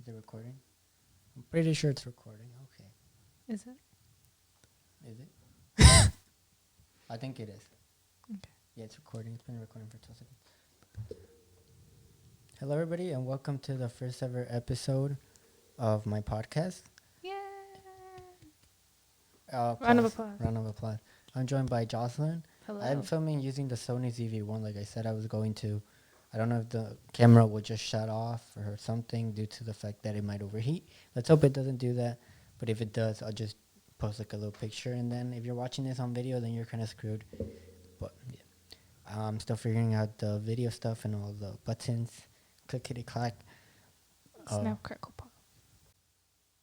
Is it recording? I'm pretty sure it's recording. Okay. Is it? Is it? I think it is. Okay. Yeah, it's recording. It's been recording for 12 seconds. Hello, everybody, and welcome to the first ever episode of my podcast. Yeah. Round of applause. Round of applause. I'm joined by Jocelyn. Hello. I'm filming using the Sony ZV-1 like I said I was going to. I don't know if the camera will just shut off or something due to the fact that it might overheat. Let's hope it doesn't do that. But if it does, I'll just post like a little picture. And then if you're watching this on video, then you're kind of screwed. But yeah, I'm still figuring out the video stuff and all the buttons. Clickety clack. Snap, crackle, pop.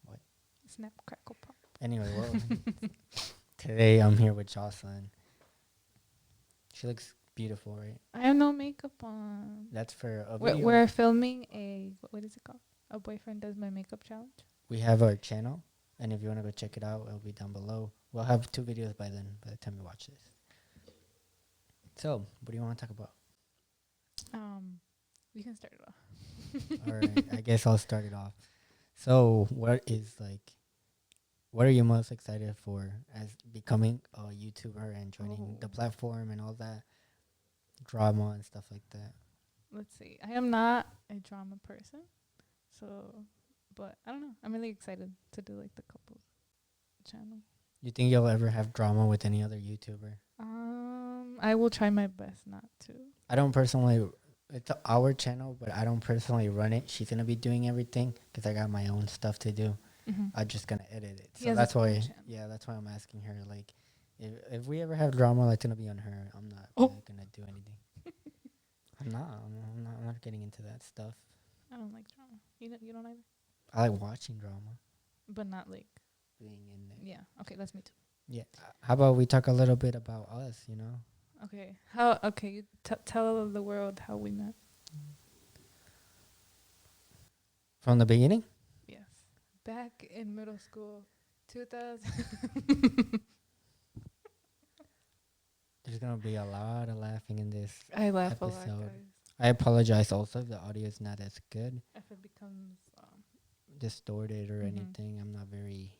What? Snap, crackle, pop. Anyway, well, today I'm here with Jocelyn. She looks beautiful, right? I have no makeup on. That's for a video. We're filming a, what is it called? A boyfriend does my makeup challenge. We have our channel, and if you want to go check it out, it'll be down below. We'll have 2 videos by then, by the time you watch this. So, what do you want to talk about? You can start it off. All right, I guess I'll start it off. So, what are you most excited for as becoming a YouTuber and joining the platform and all that drama and stuff like that? Let's see. I am not a drama person, so, but I don't know. I'm really excited to do like the couples channel. You think you'll ever have drama with any other YouTuber? I will try my best not to. I don't personally. It's our channel, but I don't personally run it. She's gonna be doing everything because I got my own stuff to do. Mm-hmm. I'm just gonna edit it. He So has that's his own why. channel. Yeah, that's why I'm asking her. Like, if we ever have drama, it's gonna be on her. I'm not gonna do anything. I'm not getting into that stuff. I don't like drama. You don't either? I like watching drama. But not like Being in there. Yeah. Okay, that's me too. Yeah. How about we talk a little bit about us? You know. Okay. You tell the world how we met. From the beginning. Yes. Back in middle school, 2000. There's gonna be a lot of laughing in this. I laugh episode. a lot, guys. I apologize. Also, if the audio is not as good, If it becomes distorted or Mhm. anything, I'm not very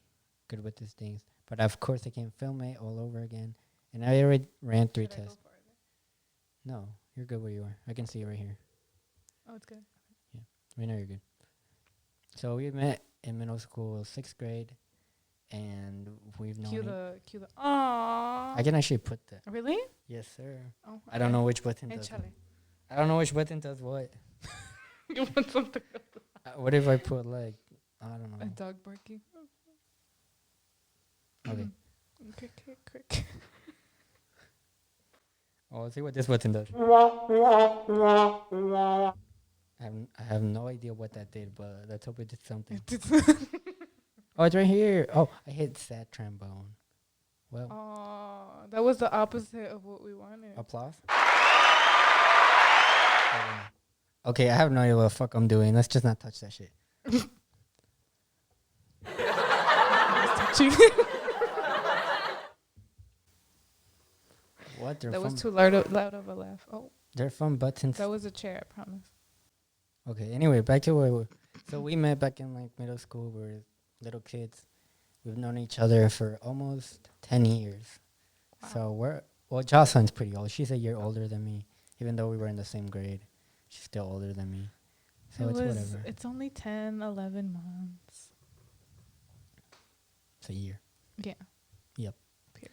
good with these things. But of course, I can film it all over again. And I already ran 3 should I go tests. farther? No, you're good where you are. I can see you right here. Oh, it's good. We know you're good. So we met in middle school, 6th grade, and we've known. Cue the. Aww. I can actually put that. Really? Yes, sir. Oh. I don't know which button Hey, does. Charlie. I don't know which button does what. You want something? What if I put like I don't A know. dog barking. Okay. Quick. Oh, let's see what this button does. I have no idea what that did, but let's hope it did something. Oh, it's right here. Oh, I hit sad trombone. Well, Oh, that was the opposite of what we wanted. applause. Okay, I have no idea what the fuck I'm doing. Let's just not touch that shit. What? That was too loud of a laugh. Oh, They're fun buttons. that was a chair, I promise. Okay, anyway, back to where so we met back in like middle school. We were little kids. We've known each other for almost 10 years. Wow. So Jocelyn's pretty old. She's a year older than me. Even though we were in the same grade, she's still older than me. So it's whatever. It's only 10, 11 months. It's a year. Yeah. Yep. Period.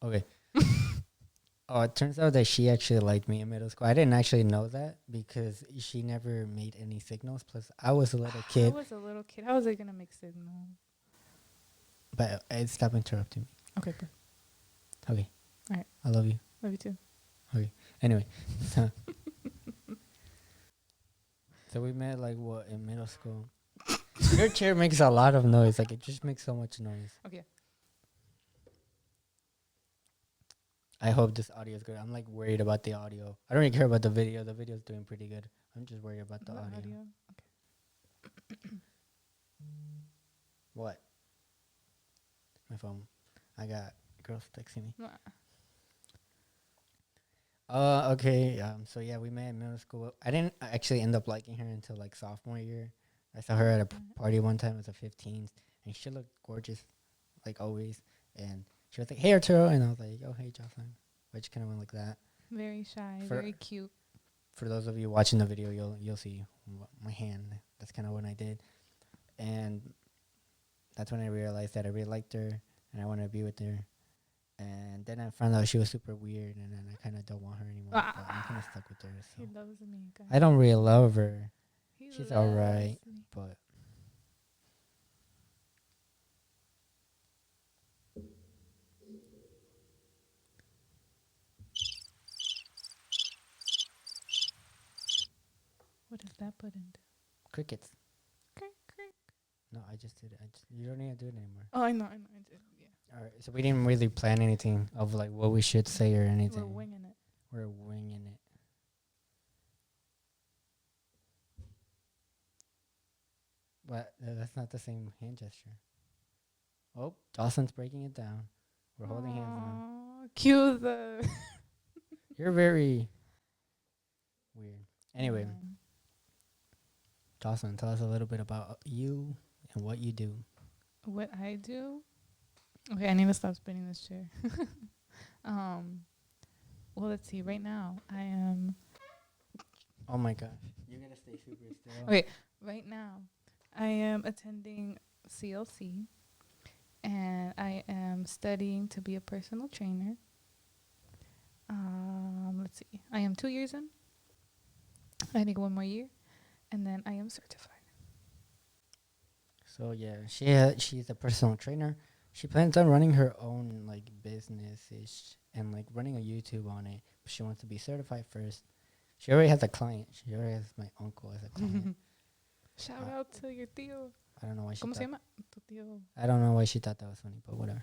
Okay. Oh, it turns out that she actually liked me in middle school. I didn't actually know that because she never made any signals. Plus, I was a little kid. I was a little kid. How was I going to make signals? But stop interrupting me. Okay, bro. Okay. All right. I love you. Love you too. Anyway. So we met like what in middle school. Your chair makes a lot of noise. Like it just makes so much noise. Okay. I hope this audio is good. I'm like worried about the audio. I don't really care about the video. The video's doing pretty good. I'm just worried about the audio. Okay. What? My phone. I got girls texting me. Okay. So yeah, we met in middle school. I didn't actually end up liking her until like sophomore year. I saw her at a party one time. It was a 15th, and she looked gorgeous, like always. And she was like, "Hey, Arturo," and I was like, "Oh, hey, Jocelyn." I just kind of went like that. Very shy, For very cute. for those of you watching the video, you'll see my hand. That's kind of what I did, and that's when I realized that I really liked her and I wanted to be with her. And then I found out she was super weird, and then I kind of don't want her anymore. But I'm kind of stuck with her. So He loves me, guys. I don't really love her. He She's loves alright, me. but What does that put into? crickets. Crick, crick. No, I just did it. You don't need to do it anymore. Oh, I know, I did. Yeah. All right. So we didn't really plan anything of like what we should say or anything. We're winging it. We're winging it. But that's not the same hand gesture. Oh, Jocelyn's breaking it down. We're holding hands now. Cue the. You're very weird. Anyway, Um, Jocelyn, tell us a little bit about you and what you do. what I do? Okay, I need to stop spinning this chair. Well, let's see. Right now, I am. Oh my gosh. You're going to stay super still. Okay, right now, I am attending CLC, and I am studying to be a personal trainer. Let's see. I am 2 years in. I think 1 more year, and then I am certified. So yeah, she's a personal trainer. She plans on running her own like business ish and like running a YouTube on it. But she wants to be certified first. She already has a client. She already has my uncle as a client. Shout out to your tío. I don't know why she. ¿Cómo se thought- llama? Tu tío. I don't know why she thought that was funny, but whatever.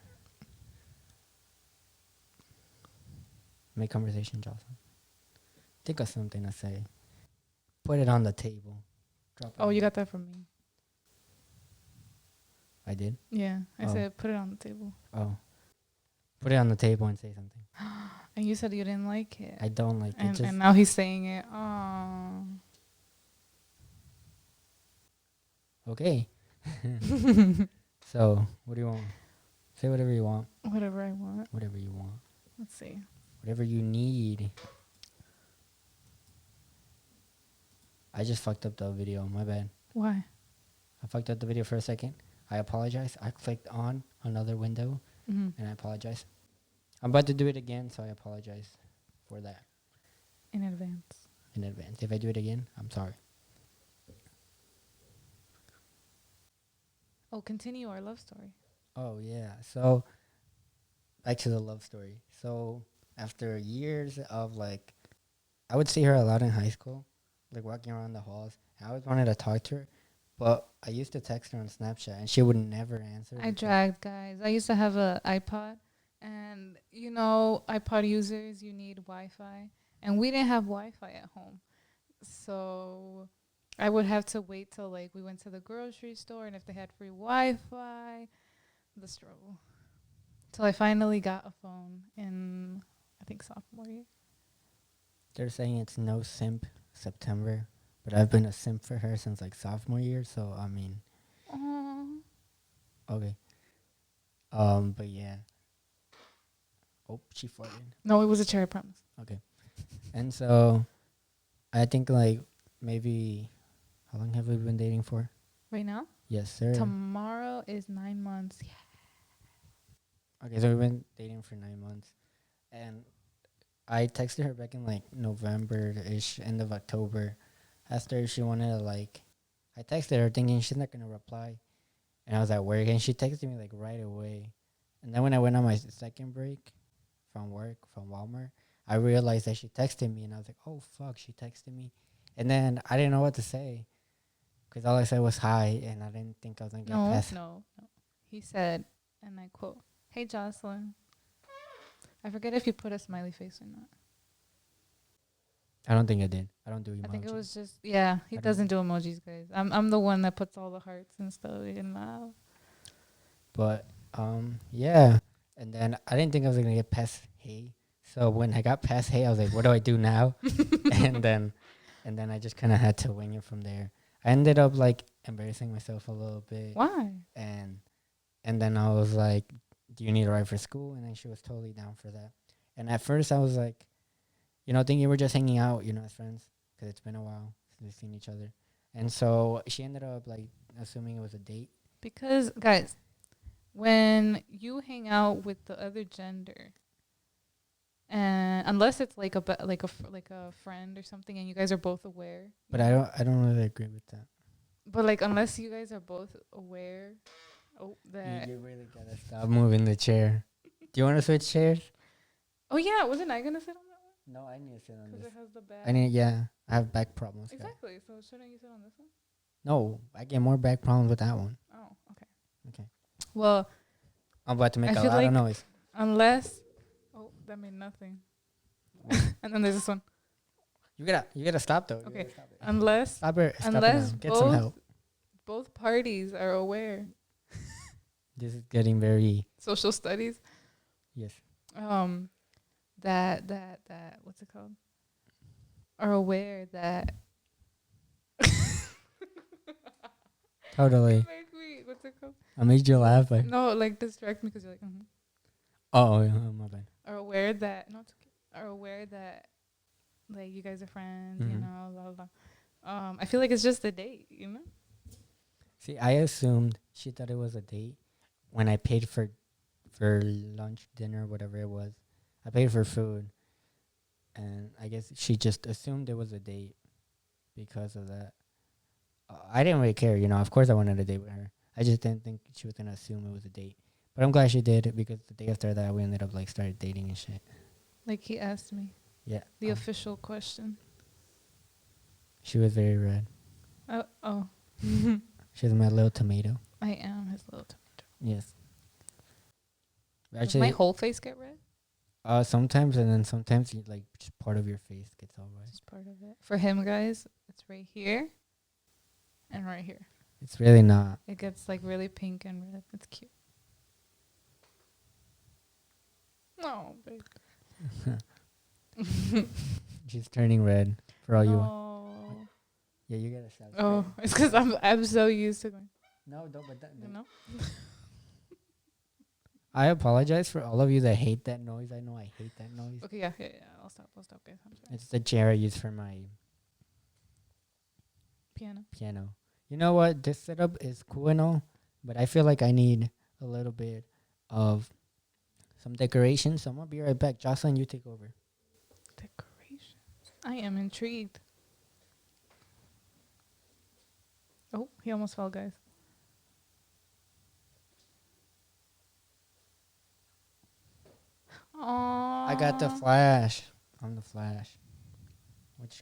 Make conversation, Jocelyn. Think of something to say. Put it on the table. Drop it. Oh, on you the- got that from me. I did. Yeah, I Oh. said put it on the table. Oh. Put it on the table and say something. And you said you didn't like it. I don't like it. And now he's saying it. Oh. Okay. So, what do you want? Say whatever you want. Whatever I want. Whatever you want. Let's see. Whatever you need. I just fucked up the video. My bad. Why? I fucked up the video for a second. I apologize. I clicked on another window Mm-hmm. and I apologize. I'm about to do it again, so I apologize for that In advance. in advance. If I do it again, I'm sorry. Oh, continue our love story. Oh, yeah. So, back to the love story. So, after years of like, I would see her a lot in high school, like walking around the halls. I always wanted to talk to her, but I used to text her on Snapchat and she would never answer. I because- dragged, guys. I used to have a iPod, and you know, iPod users, you need Wi-Fi, and we didn't have Wi-Fi at home, so I would have to wait till like we went to the grocery store, and if they had free Wi-Fi, the struggle. Till I finally got a phone in, I think, sophomore year. They're saying it's no simp September, but I've been a simp for her since like sophomore year, so I mean, okay. But yeah. Oh, she farted. No, it was a chair, I promise. Okay. And so, I think like maybe, how long have we been dating for? Right now, Yes, sir. tomorrow is 9 months. Yeah. Okay, so we've been dating for 9 months, and I texted her back in like November-ish, end of October. Asked her if she wanted to like, I texted her thinking she's not gonna reply, and I was at work, and she texted me like right away. And then when I went on my second break from work from Walmart, I realized that she texted me, and I was like, oh fuck, she texted me, and then I didn't know what to say, cause all I said was hi, and I didn't think I was gonna get past. No. He said, and I quote, "Hey, Jocelyn." I forget if you put a smiley face or not. I don't think I did. I don't do emojis. I think it was just, yeah, he I don't- doesn't do emojis, guys. I'm the one that puts all the hearts and stuff in now. But yeah. And then I didn't think I was gonna get past hey. So when I got past hey, I was like, what do I do now? and then and then I just kind of had to wing it from there. I ended up like embarrassing myself a little bit, Why? and and then I was like, do you need a ride for school? And then she was totally down for that. And at first I was like, thinking we're just hanging out, as friends, because it's been a while since we've seen each other. And so she ended up like assuming it was a date. Because guys, when you hang out with the other gender, and unless it's like like a friend or something, and you guys are both aware. But I don't really agree with that. But like, unless you guys are both aware, that. You really gotta stop moving the chair. Do you want to switch chairs? Oh yeah, wasn't I gonna sit on that one? No, I need to sit on Because this. it has the back. I have back problems. Guys. Exactly. So shouldn't you sit on this one? No, I get more back problems with that one. Oh, okay. Okay. Well, I'm about to make I a feel lot like of noise. unless. Oh, that made nothing. And then there's this one. You gotta stop though. Okay. Stop it. Unless Stop it. Stop unless it now. Get some help. both parties are aware. This is getting very Social studies. yes. That what's it called? Are aware that. Totally. Make me, what's it called? I made you laugh. No, like distract me because you're like. Oh, yeah, my bad. Are aware that no, it's okay. Are aware that like you guys are friends, Mhm. you know, blah, blah, blah. I feel like it's just a date, you know? See, I assumed she thought it was a date when I paid for lunch, dinner, whatever it was. I paid for food, and I guess she just assumed it was a date because of that. I didn't really care, Of course, I wanted a date with her. I just didn't think she was gonna assume it was a date. But I'm glad she did, because the day after that, we ended up like started dating and shit. Like he asked me Yeah. the official question. She was very red. Oh. She was my little tomato. I am his little tomato. Yes. Does my whole face get red? Sometimes, and then sometimes like just part of your face gets all red. Just part of it. For him, guys, it's right here and right here. It's really not. It gets like really pink and red. It's cute. No, babe. She's turning red for all you. No. Yeah, you gotta stop. Oh, it's because I'm so used to going. No, don't. But You know. I apologize for all of you that hate that noise. I know I hate that noise. Okay, yeah. I'll stop, guys. I'm sorry. It's the chair I use for my Piano. You know what? This setup is cool and all, but I feel like I need a little bit of some decoration. So I'm gonna be right back. Jocelyn, you take over. Decorations. I am intrigued. Oh, he almost fell, guys. Aww. I got the flash. I'm the flash. Which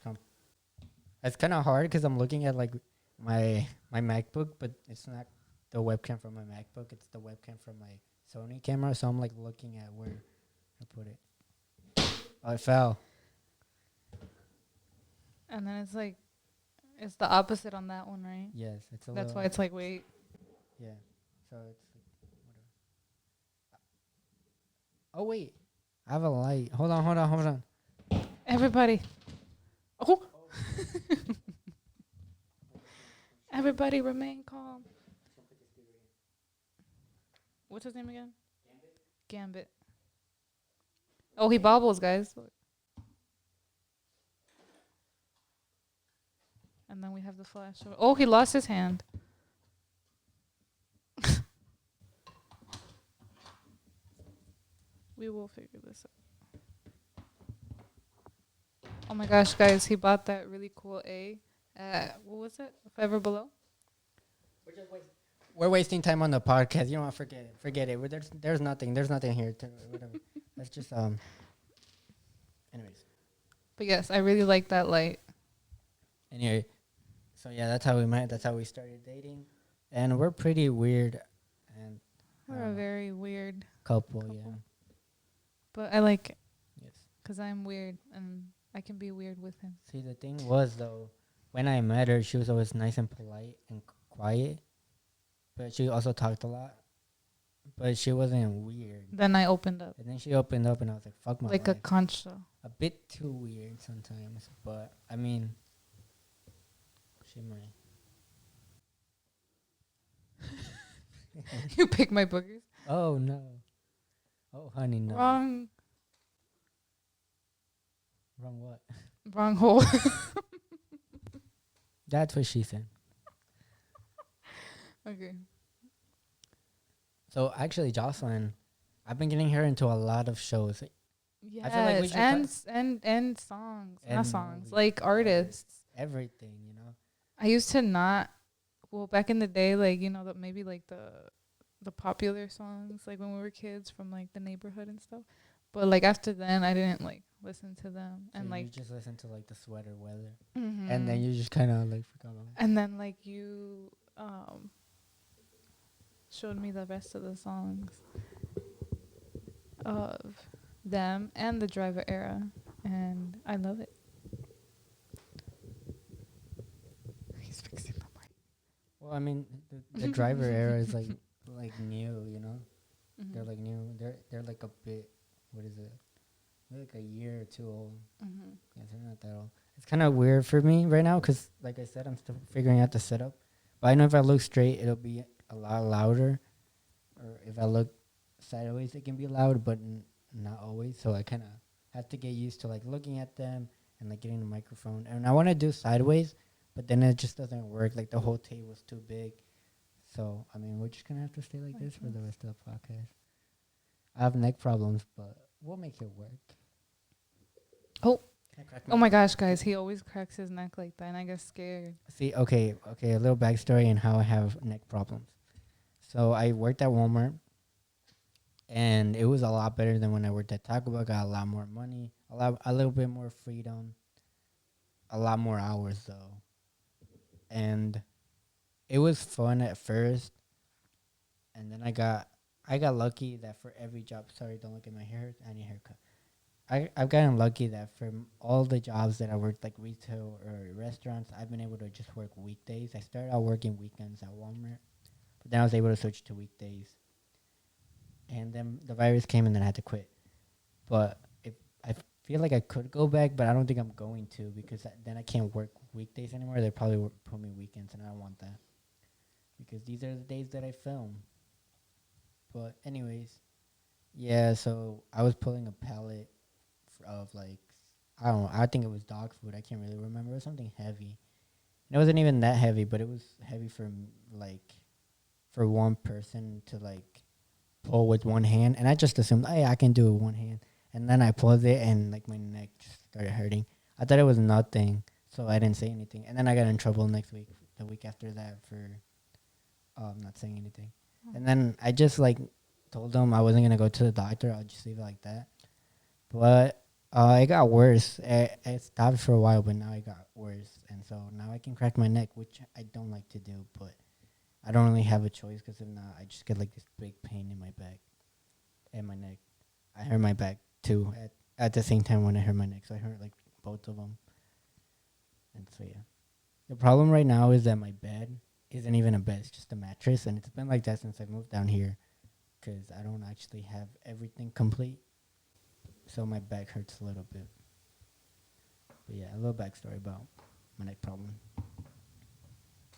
it's kind of hard because I'm looking at like my MacBook, but it's not the webcam from my MacBook. It's the webcam from my Sony camera. So I'm like looking at where I put it. Oh, it fell. And then it's like, it's the opposite on that one, right? Yes, it's a That's little. why it's like, wait. Yeah. So it's like, whatever. Oh wait, I have a light. Hold on. Everybody. Oh. Everybody remain calm. What's his name again? Gambit. Oh, he bobbles, guys. And then we have the flash. Oh, he lost his hand. We will figure this out. Oh my gosh, guys, he bought that really cool A at, what was it? Fiverr Below? We're wasting time on the podcast. You know what? Forget it. There's nothing. There's nothing here. Whatever. Let's just Anyways. But yes, I really like that light. Anyway, so yeah, that's how we met. That's how we started dating, and we're pretty weird, and We're a very weird couple. couple. Yeah. But I like it. Yes. Because I'm weird and I can be weird with him. See, the thing was though, when I met her, she was always nice and polite and quiet, but she also talked a lot. but she wasn't weird. Then I opened up And then she opened up, and I was like, "Fuck my like a life." concha. A bit too weird sometimes, but I mean, she might. You pick my boogers. Oh no. Oh honey, no. Wrong, Wrong what? wrong hole. That's what she said. Okay. So actually, Jocelyn, I've been getting her into a lot of shows. Yes, I feel like we should and songs, and not songs, movies, like artists. everything, you know. I used to not. Well, back in the day, like maybe like the popular songs, like when we were kids from like the neighborhood and stuff. But like after then, I didn't like listen to them, So and you like, just listen to like the sweater weather, and then mhm. you just kind of like forgot about it. And then like you showed me the rest of the songs of them and the Driver era, and I love it. He's fixing the mic. Well, I mean, the driver era is like new, you know. They're like new. They're like a bit. What is it? They're like a year or two old. Yeah, they're not that old. It's kind of weird for me right now because, like I said, I'm still figuring out the setup. But I know if I look straight, it'll be a lot louder. Or if I look sideways, it can be loud, but not always. So I kind of have to get used to like looking at them and like getting the microphone. And I want to do sideways, but then it just doesn't work. Like the whole table's too big. So I mean, we're just gonna have to stay like this for the rest of the podcast. I have neck problems, but we'll make it work. Oh. Can I crack Oh my gosh, guys, he always cracks his neck like that, and I get scared. See, okay, a little backstory on how I have neck problems. So I worked at Walmart, and it was a lot better than when I worked at Taco Bell. Got a lot more money, a little bit more freedom, a lot more hours though, and it was fun at first. And then I got lucky that for every job. Sorry, don't look at my hair. I need a haircut. I've gotten lucky that from all the jobs that I worked, like retail or restaurants, I've been able to just work weekdays. I started out working weekends at Walmart, but then I was able to switch to weekdays. And then the virus came, and then I had to quit. But if I feel like I could go back, but I don't think I'm going to because then I can't work weekdays anymore. They probably put me weekends, and I don't want that because these are the days that I film. But anyways, yeah. So I was pulling a pallet of like I don't know. I think it was dog food. I can't really remember. It was something heavy. And it wasn't even that heavy, but it was heavy for like for one person to like pull with one hand. And I just assumed, hey, I can do it with one hand. And then I pulled it, and like my neck just started hurting. I thought it was nothing, so I didn't say anything. And then I got in trouble next week, the week after that, for not saying anything. And then I just like told them I wasn't gonna go to the doctor. I'll just leave it like that. But it got worse. It stopped for a while, but now it got worse, and so now I can crack my neck, which I don't like to do, but I don't really have a choice because if not, I just get like this big pain in my back and my neck. I hurt my back too at the same time when I hurt my neck, so I hurt like both of them. And so yeah, the problem right now is that my bed isn't even a bed; it's just a mattress, and it's been like that since I moved down here because I don't actually have everything complete. So my back hurts a little bit. But yeah, a little backstory about my neck problem.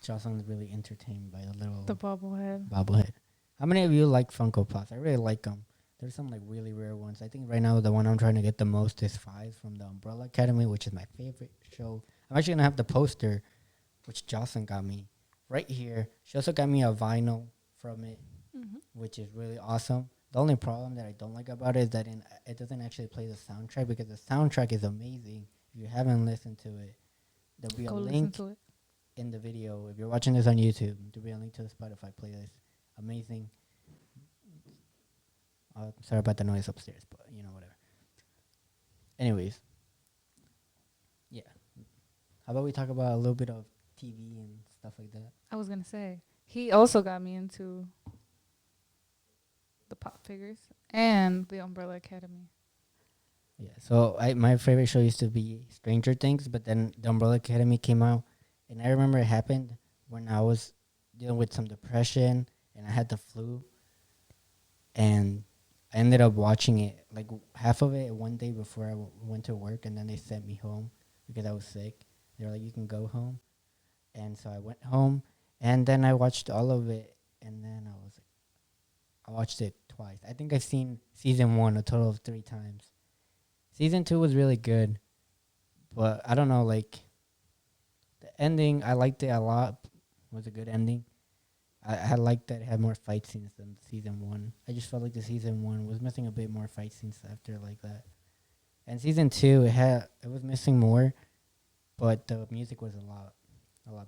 Jocelyn's really entertained by the little The bobblehead. bobblehead. How many of you like Funko Pops? I really like them. There's some like really rare ones. I think right now the one I'm trying to get the most is Five from the Umbrella Academy, which is my favorite show. I'm actually gonna have the poster, which Jocelyn got me right here. She also got me a vinyl from it, which is really awesome. The only problem that I don't like about it is that it doesn't actually play the soundtrack because the soundtrack is amazing. If you haven't listened to it, there'll be Go a listen link to it. in the video. If you're watching this on YouTube, there'll be a link to the Spotify playlist. Amazing. Sorry about the noise upstairs, but you know, whatever. Anyways, yeah. How about we talk about a little bit of TV and stuff like that? I was gonna say he also got me into the pop figures and the Umbrella Academy. Yeah. So my favorite show used to be Stranger Things, but then the Umbrella Academy came out, and I remember it happened when I was dealing with some depression and I had the flu. and I ended up watching it like half of it one day before I went to work, and then they sent me home because I was sick. They were like, "You can go home," and so I went home, and then I watched all of it, and then I watched it twice. I think I've seen season 1 a total of 3 times. Season 2 was really good, but I don't know, like the ending. I liked it a lot. It was a good ending. I liked that it had more fight scenes than season 1. I just felt like the season 1 was missing a bit more fight scenes after like that. And season 2, it was missing more, but the music was a lot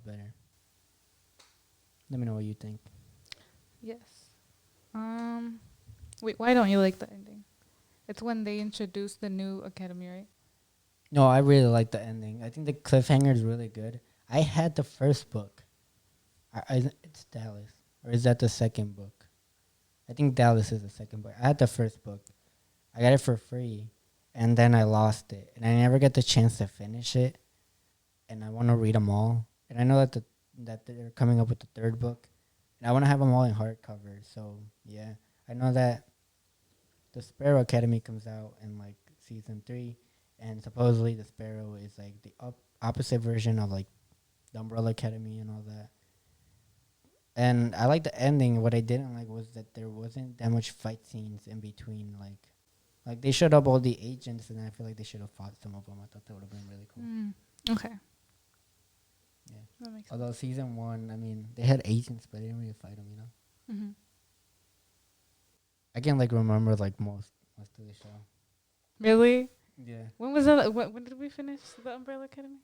better. Let me know what you think. Yes. Wait, why don't you like the ending? It's when they introduce the new academy, right? No, I really like the ending. I think the cliffhanger is really good. I had the first book. It's Dallas, or is that the second book? I think Dallas is the second book. I had the first book. I got it for free, and then I lost it, and I never get the chance to finish it. And I want to read them all. And I know that they're coming up with the third book, and I want to have them all in hardcover. So yeah, I know that the Sparrow Academy comes out in like season 3, and supposedly the Sparrow is like the opposite version of like the Umbrella Academy and all that. And I like the ending. What I didn't like was that there wasn't that much fight scenes in between. Like they showed up all the agents, and I feel like they should have fought some of them. I thought that would have been really cool. Okay. Yeah. That makes Although season 1, I mean, they had agents, but they didn't really fight them. Mm-hmm. I can like remember like most of the show. Really? Yeah. When was that? When did we finish the Umbrella Academy?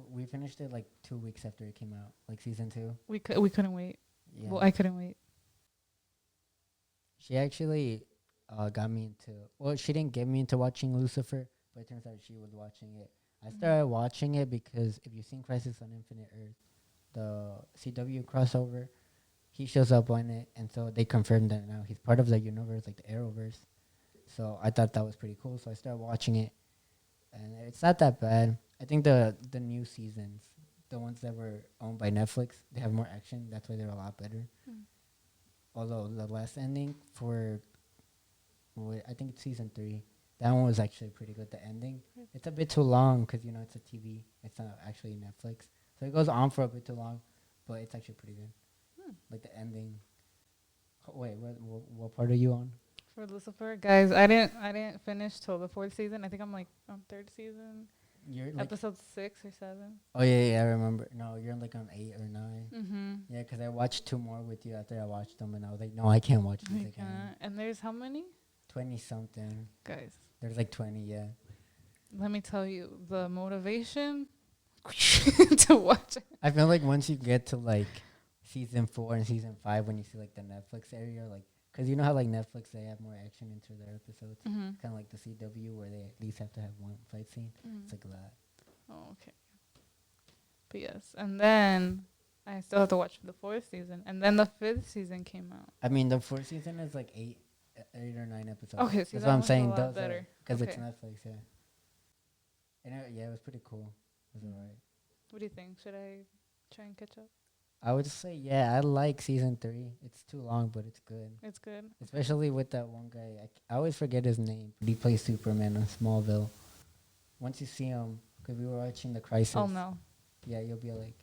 We finished it like 2 weeks after it came out, like season 2. We couldn't wait. Yeah. Well, I couldn't wait. She actually got me into. Well, she didn't get me into watching Lucifer, but it turns out she was watching it. I started watching it because if you've seen Crisis on Infinite Earth, the CW crossover, he shows up on it, and so they confirmed that now he's part of the universe, like the Arrowverse. So I thought that was pretty cool. So I started watching it, and it's not that bad. I think the new seasons, the ones that were owned by Netflix, they have more action. That's why they're a lot better. Although the last ending for, I think it's season 3, that one was actually pretty good. The ending, it's a bit too long because it's a TV. It's not actually Netflix, so it goes on for a bit too long, but it's actually pretty good. Like the ending. Wait, what part are you on? For Lucifer, guys, I didn't finish till the 4th season. I think I'm like on 3rd season, You're like, episode 6 or 7. oh yeah, I remember. No, you're like on 8 or 9. Mm-hmm. Yeah, because I watched 2 more with you after I watched them, and I was like, no, I can't watch this I again. can't. And there's how many? 20 something. Guys, There's like 20, yeah. let me tell you, the motivation to watch it. I feel like once you get to like season 4 and season 5, when you see like the Netflix area, like, because you know how like Netflix, they have more action into their episodes. Mm-hmm. Kind of like the CW, where they at least have to have one fight scene. It's like that. Oh, okay. But yes, and then I still have to watch the 4th season, and then the 5th season came out. I mean, the 4th season is like 8 or 9 episodes. Okay, see, that's that what I'm one's saying. a lot better. Because Okay. it's Netflix, yeah. And yeah, it was pretty cool. It was alright. What do you think? Should I try and catch up? I would say, yeah, I like season 3. It's too long, but it's good. It's good. Especially with that one guy. I always forget his name. But he plays Superman in Smallville. Once you see him, because we were watching The Crisis. Oh, no. Yeah, you'll be like,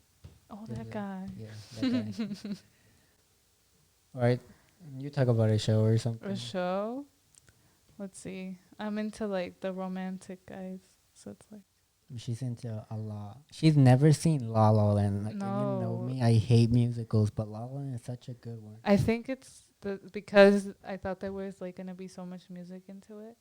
Oh, There's that a- guy. yeah, that guy. All right, you talk about a show or something. A show? Let's see. I'm into, like, the romantic guys. So it's like... She's into a lot. She's never seen La La Land. Like, and you know No. me, I hate musicals, but La La Land is such a good one. I think it's because I thought there was, like, going to be so much music into it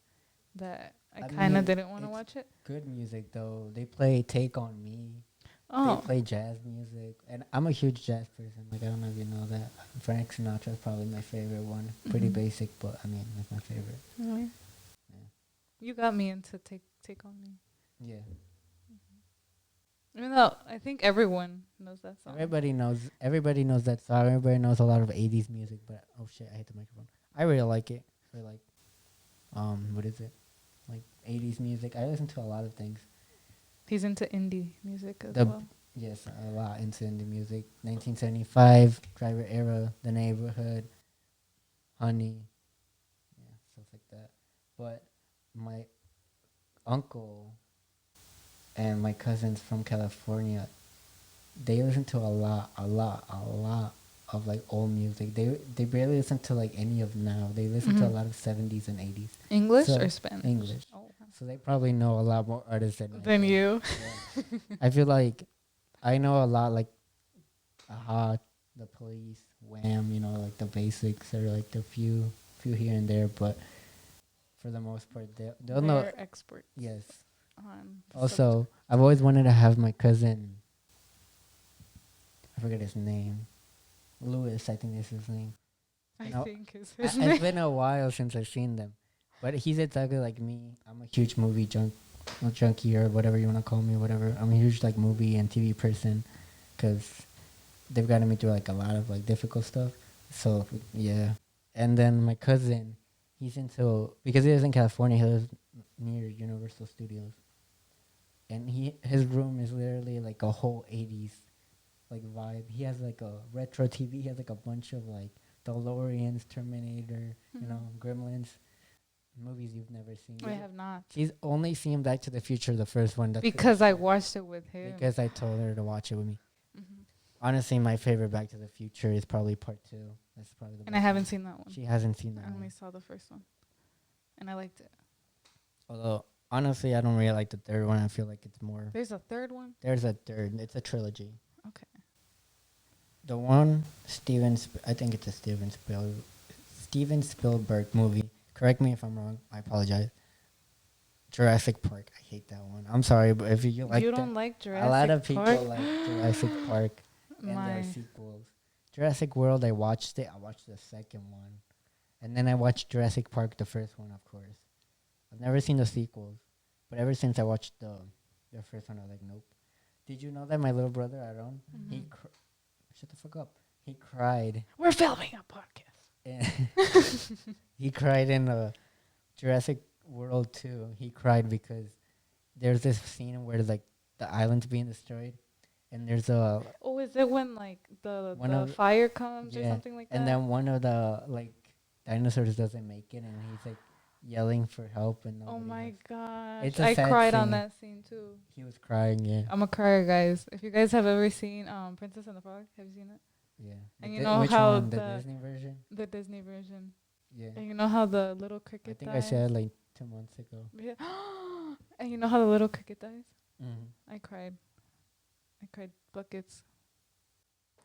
that I kind of mean, didn't want to it's watch it. Good music, though. They play Take On Me. Oh. They play jazz music. And I'm a huge jazz person. Like, I don't know if you know that. Frank Sinatra is probably my favorite one. Pretty Mhm. basic, but, I mean, that's my favorite. Really? Yeah. You got me into Take On Me. Yeah. Even though I think everyone knows that song. Everybody knows that song. Everybody knows a lot of 80s music, but oh shit, I hate the microphone. I really like it. For like what is it? Like 80s music. I listen to a lot of things. He's into indie music as The well. Yes, a lot into indie music. 1975, Driver Era, The Neighborhood, Honey. But my uncle and my cousins from California, they listen to a lot of like old music. They barely listen to like any of now. They listen to a lot of 70s and 80s. English So, or Spanish? English. Oh, So they probably know a lot more artists than I than do. you. Yeah. I feel like I know a lot, like Aha, the Police, Wham, you know, like the basics or like the few here and there, but for the most part, they'll know. They're experts. Yes. On Also, I've always wanted to have my cousin. I forget his name. Lewis, I think is his name. I think is It's his name. been a while since I've seen them, but he's exactly like me. I'm a huge movie junkie or whatever you want to call me, whatever. I'm a huge like movie and TV person, because they've gotten me through like a lot of like difficult stuff. So yeah, and then my cousin, he's into, because he lives in California. He lives near Universal Studios, and his room is literally like a whole 80s like vibe. He has like a retro TV. He has like a bunch of like DeLoreans, Terminator, you know, Gremlins, movies you've never seen. I have not. She's only seen Back to the Future, the first one. Because I watched it with him. Because I told her to watch it with me. Mm-hmm. Honestly, my favorite Back to the Future is probably part 2. That's probably the And I haven't seen that one. She hasn't seen that I only one. saw the first one. And I liked it. Although, honestly, I don't really like the third one. I feel like it's more... There's a third one? There's a third. It's a trilogy. Okay. The one, I think it's a Steven Spielberg movie. Correct me if I'm wrong. I apologize. Jurassic Park. I hate that one. I'm sorry, but if you like you that, don't like Jurassic a lot of people Park? like Jurassic Park and their sequels. Jurassic World, I watched it. I watched the second one. And then I watched Jurassic Park, the first one, of course. I've never seen the sequels. But ever since I watched the first one, I was like, nope. Did you know that my little brother, Aaron, shut the fuck up. He cried. We're filming a podcast. He cried in Jurassic World 2. He cried because there's this scene where like the island's being destroyed, and there's a... Oh, is it when like the fire comes or something like that? And then one of the like dinosaurs doesn't make it, and he's like yelling for help, and oh my gosh, it's a I sad cried scene. on that scene too. He was crying. Yeah, I'm a crier, guys. If you guys have ever seen Princess and the Frog, have you seen it? Yeah. And you know which how one? The Disney version? The Disney version. Yeah. And you know how the little cricket I think dies? I said like 2 months ago. Yeah. And you know how the little cricket dies? Mm-hmm. I cried buckets.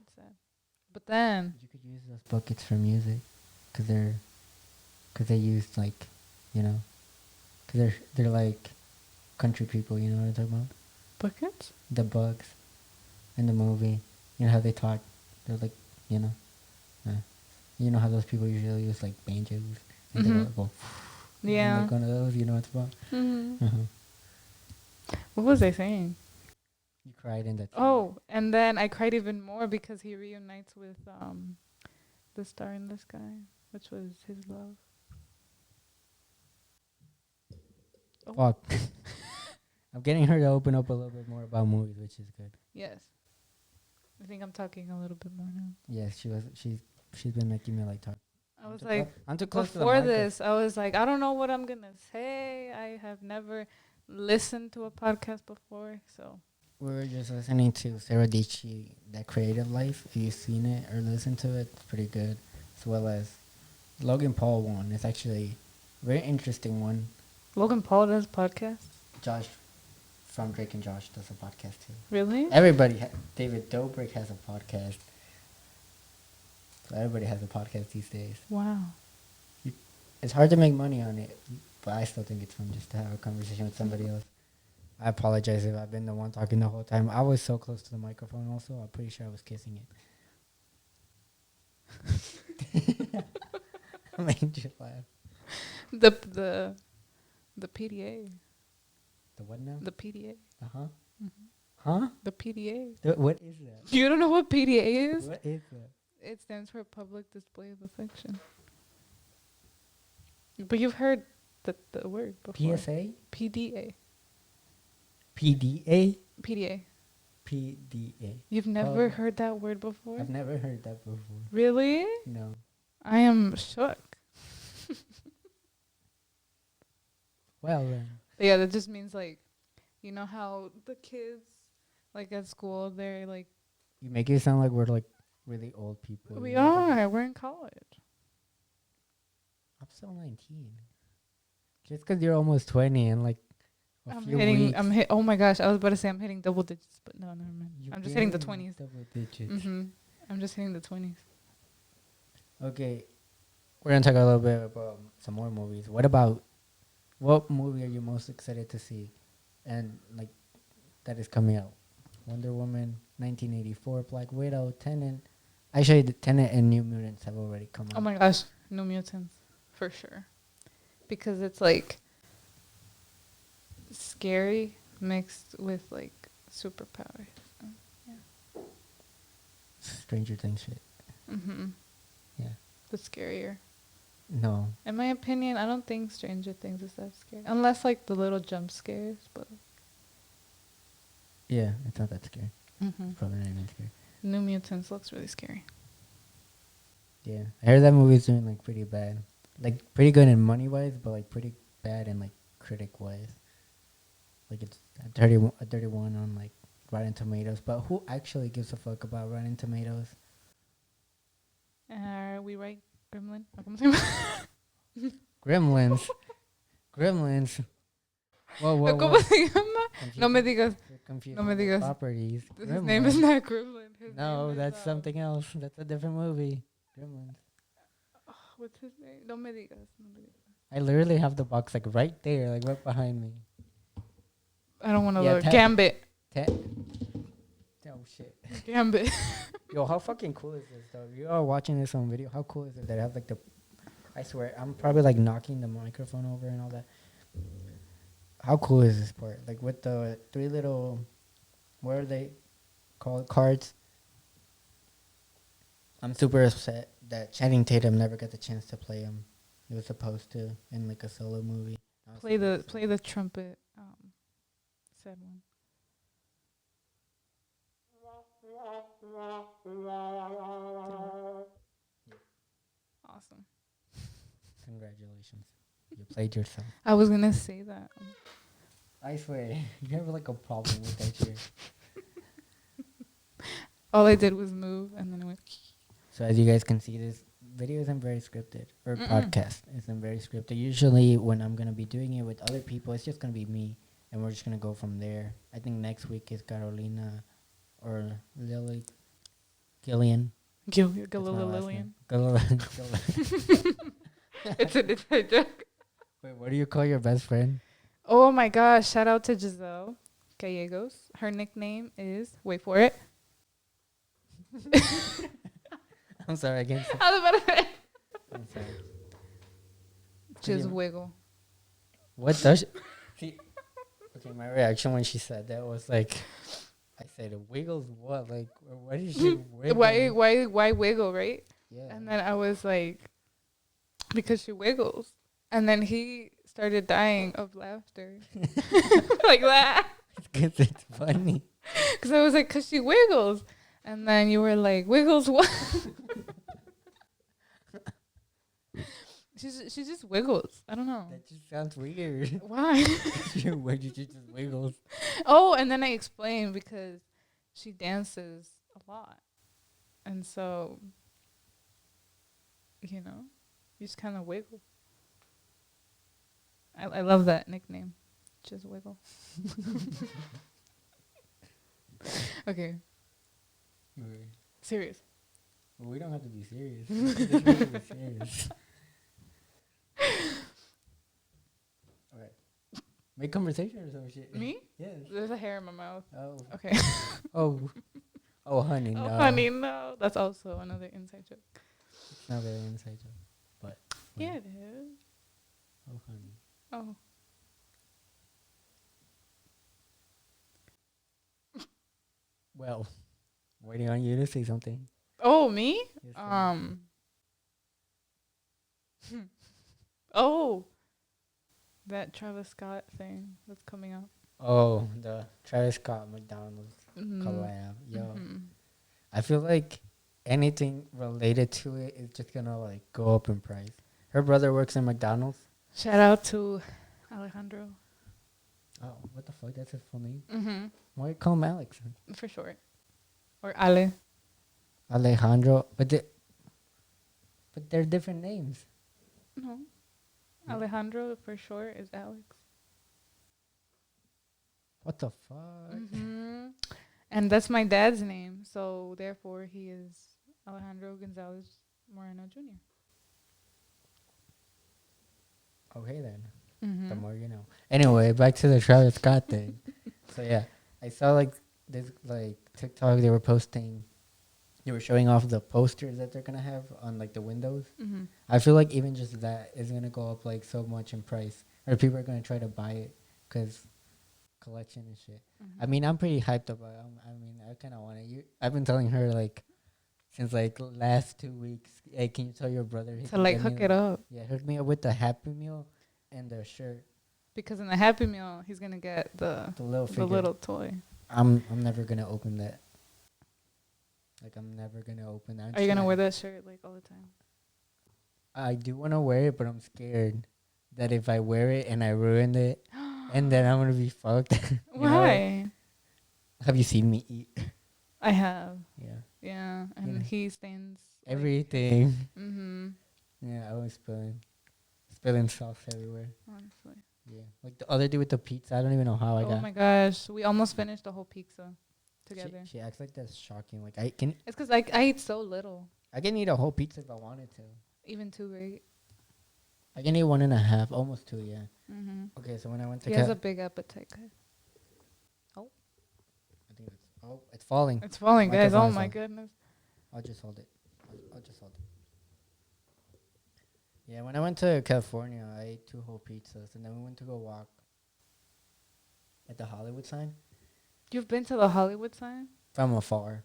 It's sad. But then You could use those buckets for music, cause they use like, you know, cause they're like country people. You know what I'm talking about? buckets? The bugs in the movie. You know how they talk? They're like, you know, you know how those people usually use like banjos and they go, Yeah. like one of those. You know what it's about? Mm-hmm. Uh-huh. What was I saying? You cried in that. Oh, and then I cried even more because he reunites with the star in the sky, which was his love. Oh. Fuck. I'm getting her to open up a little bit more about movies, which is good. Yes. I think I'm talking a little bit more now. Yes, she's been making me like talk. I was like, I'm too close to the before mic. this, I was like, I don't know what I'm gonna say. I have never listened to a podcast before, so. We were just listening to Sarah Dici, That Creative Life. If you've seen it or listened to it, it's pretty good. As well as Logan Paul one. It's actually a very interesting one. Logan Paul does podcasts? Josh from Drake and Josh does a podcast too. Really? Everybody, David Dobrik has a podcast. So everybody has a podcast these days. Wow. It's hard to make money on it, but I still think it's fun just to have a conversation with somebody else. I apologize if I've been the one talking the whole time. I was so close to the microphone also. I'm pretty sure I was kissing it. I made you laugh. The PDA. The what now? The PDA. Uh-huh. Mm-hmm. Huh? The PDA. What is that? You don't know what PDA is? What is that? It stands for Public Display of Affection. But you've heard the word before. PSA? PDA. PDA? PDA. PDA. You've never heard that word before? I've never heard that before. Really? No. I am shook. Well, then. But yeah, that just means like, you know how the kids, like at school, they're like, You make it sound like we're like really old people. we you know, but are, we're in college. I'm still 19. Just because you're almost 20 and like a few weeks. Oh my gosh, I was about to say I'm hitting double digits, but no, never mind. You're I'm just hitting the barely 20s. Double digits. I'm just hitting the 20s. Okay, we're gonna talk a little bit about some more movies. What movie are you most excited to see, and like that is coming out? Wonder Woman, 1984, Black Widow, Tenet. Actually, the Tenet and New Mutants have already come out. Oh my gosh, New Mutants, for sure, because it's like scary mixed with like superpowers. Yeah. Stranger Things shit. Yeah. The scarier. No. In my opinion, I don't think Stranger Things is that scary, unless like the little jump scares. But Yeah, it's not that scary. Probably not even scary. New Mutants looks really scary. Yeah, I heard that movie's doing like pretty bad, like pretty good in money wise, but like pretty bad in like critic wise. Like it's a 31 on like Rotten Tomatoes, but who actually gives a fuck about Rotten Tomatoes? Are we right, Gremlin? Gremlins, Gremlins. Whoa. ¿Cómo se llama? No me digas. Confused. No me digas. Properties. His name is not Gremlin. His No, name that's is, something else. That's a different movie. Gremlins. Oh, what's his name? No me digas. No me digas. I literally have the box like right there, like right behind me. I don't want to look. Gambit. Oh shit. Gambit. Yo, how fucking cool is this though? You are watching this on video. How cool is it that I have like the? I swear, I'm probably like knocking the microphone over and all that. How cool is this part? Like with the 3 little, what are they called? Cards. I'm super upset that Channing Tatum never got the chance to play him. He was supposed to in like a solo movie. Play the trumpet. Said one. Awesome. Congratulations. You played yourself. I was gonna say that. I swear, you have like a problem with that shit. All I did was move, and then it went. So as you guys can see, this video isn't very scripted, or podcast isn't very scripted. Usually when I'm going to be doing it with other people, it's just going to be me, and we're just going to go from there. I think next week is Carolina or Lily Gillian. Lillian. It's an inside joke. Wait, what do you call your best friend? Oh my gosh, shout out to Giselle Gallegos. Her nickname is, wait for it. I'm sorry, I can't say. I was about to say. I'm sorry. Just wiggle. What does she? See, okay, my reaction when she said that was like, I said, wiggles what? Like, what is she wiggling? Why wiggle, right? Yeah. And then I was like, because she wiggles. And then he started dying of laughter. Like that. Because it's funny. Because I was like, because she wiggles. And then you were like, wiggles what? She just wiggles. I don't know. That just sounds weird. Why? Why did you just wiggles? Oh, and then I explained because she dances a lot. And so, you know, you just kind of wiggle. I love that nickname. Just wiggle. Okay. Serious. Well, we don't have to be serious. This really be serious. Alright. Make conversation or some shit. Me? Yes. There's a hair in my mouth. Oh. Okay. Oh, honey, no. Oh, honey, no. That's also another inside joke. It's not very inside joke, but. Yeah, it is. Oh, honey. Oh. Well, waiting on you to say something. Oh, me? Yes, Oh. That Travis Scott thing that's coming out. Oh, the Travis Scott McDonald's collab. Yo. I feel like anything related to it is just gonna like go up in price. Her brother works in McDonald's. Shout out to Alejandro. Oh, what the fuck? That's his full name. Mm-hmm. Why you call him Alex? For short. Or Ale. Alejandro, but they're different names. No. Yeah. Alejandro for short is Alex. What the fuck? Mm-hmm. And that's my dad's name, so therefore he is Alejandro Gonzales Moreno Jr. Okay then. Mm-hmm. The more you know. Anyway, back to the Travis Scott thing. So yeah, I saw like this like TikTok. They were showing off the posters that they're gonna have on like the windows. Mm-hmm. I feel like even just that is gonna go up like so much in price, or people are gonna try to buy it because collection and shit. Mm-hmm. I mean, I'm pretty hyped about it. I mean, I kind of want it. I've been telling her like since like last 2 weeks. Hey, can you tell your brother he To can like get hook me it up. Yeah, hook me up with the Happy Meal and the shirt, Because in the Happy Meal, he's gonna get the the figure. little toy. I'm never gonna open that. Like I'm never gonna open that. Are you gonna wear that shirt like all the time? I do want to wear it, but I'm scared that if I wear it and I ruin it, and then I'm gonna be fucked. Why? Have you seen me eat? I have. Yeah. Yeah, and Yeah. he stains Everything. Mm-hmm. Yeah, I was spilling sauce everywhere. Honestly. Yeah, like the other day with the pizza. I don't even know how I Oh got. my gosh, we almost finished the whole pizza together. She acts like that's shocking. Like I can It's because I eat so little. I can eat a whole pizza if I wanted to. Even 2, right? I can eat 1.5, almost 2. Yeah. Mm-hmm. Okay, so when I went to He has a big appetite, guys. I think it's falling. It's falling, guys. Microphone Oh is my falling. goodness. I'll just hold it. I'll just hold it. Yeah, when I went to California, I ate 2 whole pizzas, and then we went to go walk at the Hollywood sign You've been to the Hollywood sign? from afar.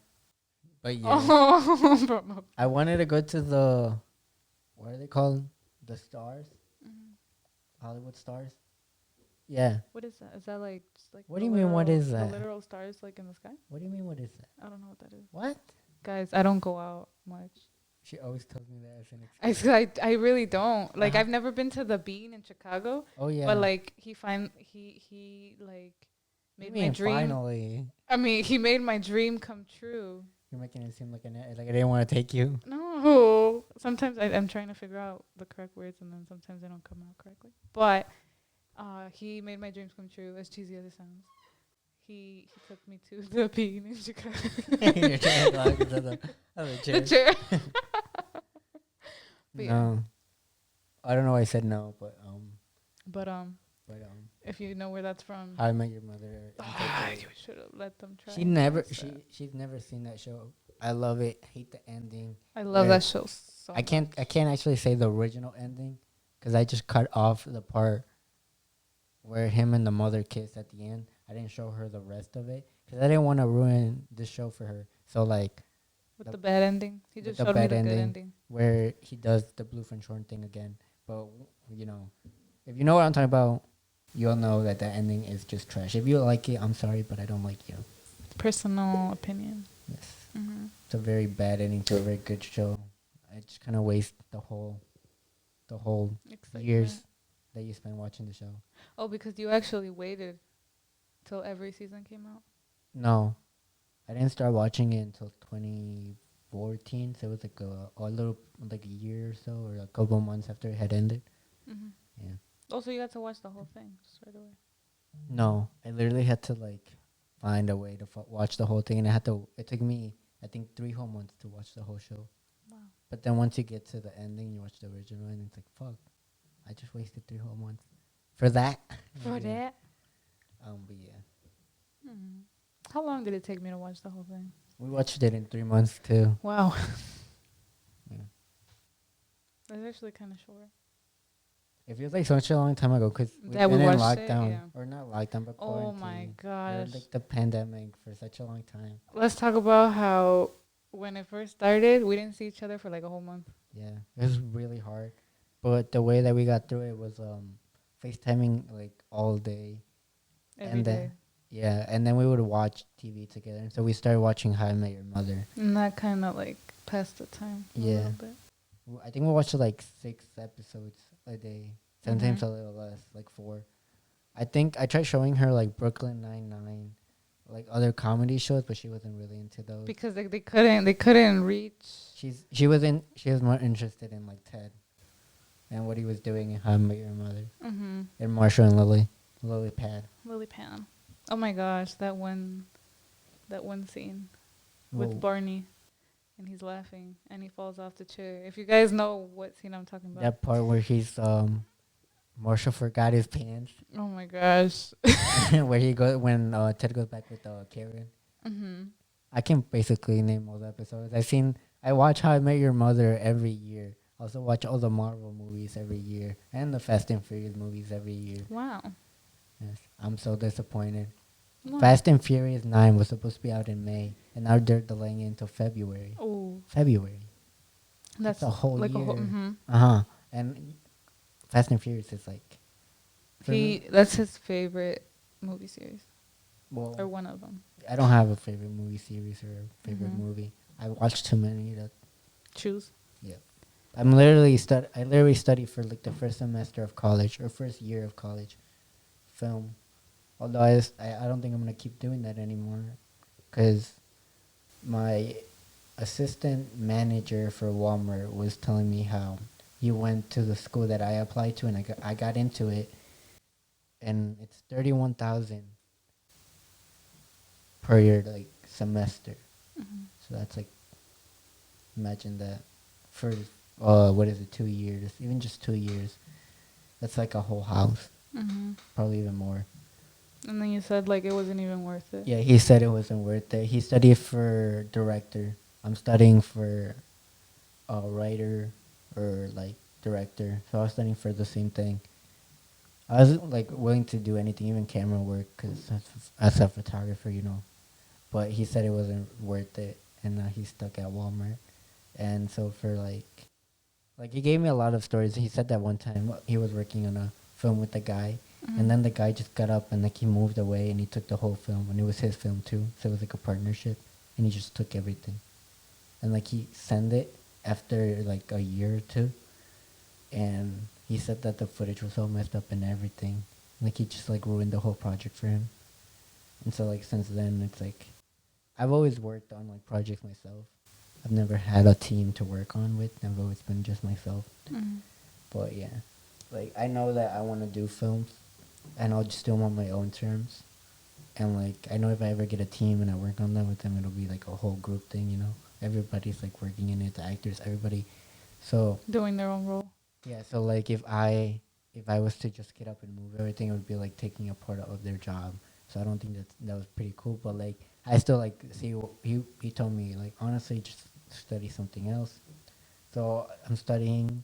But yeah, Oh, from up. I wanted to go to the, what are they called? The stars? Hollywood stars? Yeah. What is that? Is that like just like What the do you mean, what is The that? literal stars like in the sky? What do you mean, what is that? I don't know what that is. What? Guys, I don't go out much. She always tells me that as an excuse. I really don't. Like Uh-huh. I've never been to the Bean in Chicago, Oh, yeah. but like he like made my dream. Finally. I mean, he made my dream come true. You're making it seem like I didn't want to take you. No, sometimes I'm trying to figure out the correct words, and then sometimes they don't come out correctly. But he made my dreams come true. As cheesy as it sounds, he took me to the Bean in Chicago. You're trying to talk into the other chair. The chair. But yeah. No. I don't know why I said no, but But if you know where that's from, How I Met Your Mother. you should have let them try. She's never seen that show. I love it. Hate the ending. I love where- that show so I can't actually say the original ending because I just cut off the part where him and the mother kiss at the end. I didn't show her the rest of it because I didn't want to ruin the show for her. So like With the bad ending. He with just the showed me bad the good ending. ending. where he does the blue from Shorn thing again. But you know, if you know what I'm talking about, you'll know that the ending is just trash. If you like it, I'm sorry, but I don't like you. Personal opinion. Yes, Mm-hmm. it's a very bad ending to a very good show. I just kind of waste the whole years that you spend watching the show. Oh, because you actually waited till every season came out? No, I didn't start watching it until 2014. So it was like a little, like a year or so, or a couple months after it had ended. Mm-hmm. Yeah. Also, you got to watch the whole thing just right away. No, I literally had to like find a way to watch the whole thing, and it took me, I think, 3 whole months to watch the whole show. Wow. But then once you get to the ending, you watch the original, and it's like, fuck, I just wasted 3 whole months for that. For Yeah. that? But yeah, How long did it take me to watch the whole thing? we watched it in 3 months too. Wow. Yeah. That's actually kind of short. It feels like such a long time ago because we've That we been in watched it, lockdown, yeah. or not lockdown, but Oh quarantine. my Or gosh. like the pandemic for such a long time. Let's talk about how when it first started, we didn't see each other for like a whole month. Yeah, it was really hard, but the way that we got through it was FaceTiming like all day. Every And day. then- Yeah, and then we would watch TV together. And so we started watching How I Met Your Mother. And that kind of like passed the time. A Yeah. little bit. I think we watched like 6 episodes a day. Sometimes Mhm. a little less, like 4. I think I tried showing her like Brooklyn Nine-Nine, like other comedy shows, but she wasn't really into those. Because they couldn't reach She was more interested in like Ted and what he was doing in How I Met Your Mother and Marshall and Lily Pad. Lily Pam. Oh my gosh, that one scene with Well, Barney, and he's laughing and he falls off the chair. If you guys know what scene I'm talking about. that part where Marshall forgot his pants, Oh my gosh. where he goes when Ted goes back with Karen. I can basically name all the episodes. I watch How I Met Your Mother every year. I also watch all the Marvel movies every year and the Fast and Furious movies every year. Wow. Yes, I'm so disappointed. Wow. Fast and Furious 9 was supposed to be out in May, and now they're delaying it until February. Oh, February. that's A whole like year. a whole. And Fast and Furious is like. for me- That's his favorite movie series, or Well, one of them. I don't have a favorite movie series or a favorite Mhm. movie. I watch too many. Choose. I literally study for like the first semester of college or first year of college, film. Although I don't think I'm gonna keep doing that anymore, because my assistant manager for Walmart was telling me how he went to the school that I applied to, and I got into it, and it's 31,000 per year, like semester. So that's like, imagine that for what is it, 2 years, even just 2 years. That's like a whole house, probably even more. And then you said like it wasn't even worth it. Yeah, he said it wasn't worth it. He studied for director. I'm studying for a writer or like director. So I was studying for the same thing. I was like willing to do anything, even camera work, because as a photographer, you know. But he said it wasn't worth it, and now he's stuck at Walmart. And so for like he gave me a lot of stories. He said that one time he was working on a film with a guy, and then the guy just got up and like he moved away and he took the whole film, and it was his film too. So it was like a partnership, and he just took everything, and like he sent it after like a year or two, and he said that the footage was all messed up and everything. Like he just like ruined the whole project for him. And so like since then it's like I've always worked on like projects myself. I've never had a team to work on with. I've always been just myself. But yeah, like I know that I want to do films, and I'll just do them on my own terms. And like I know if I ever get a team and I work on them with them, it'll be like a whole group thing. You know, everybody's like working in it. The actors, everybody. So Doing their own role. yeah, so like if I was to just get up and move everything, it would be like taking a part of their job. So I don't think that was pretty cool. But like I still like see he told me like honestly just study something else. So I'm studying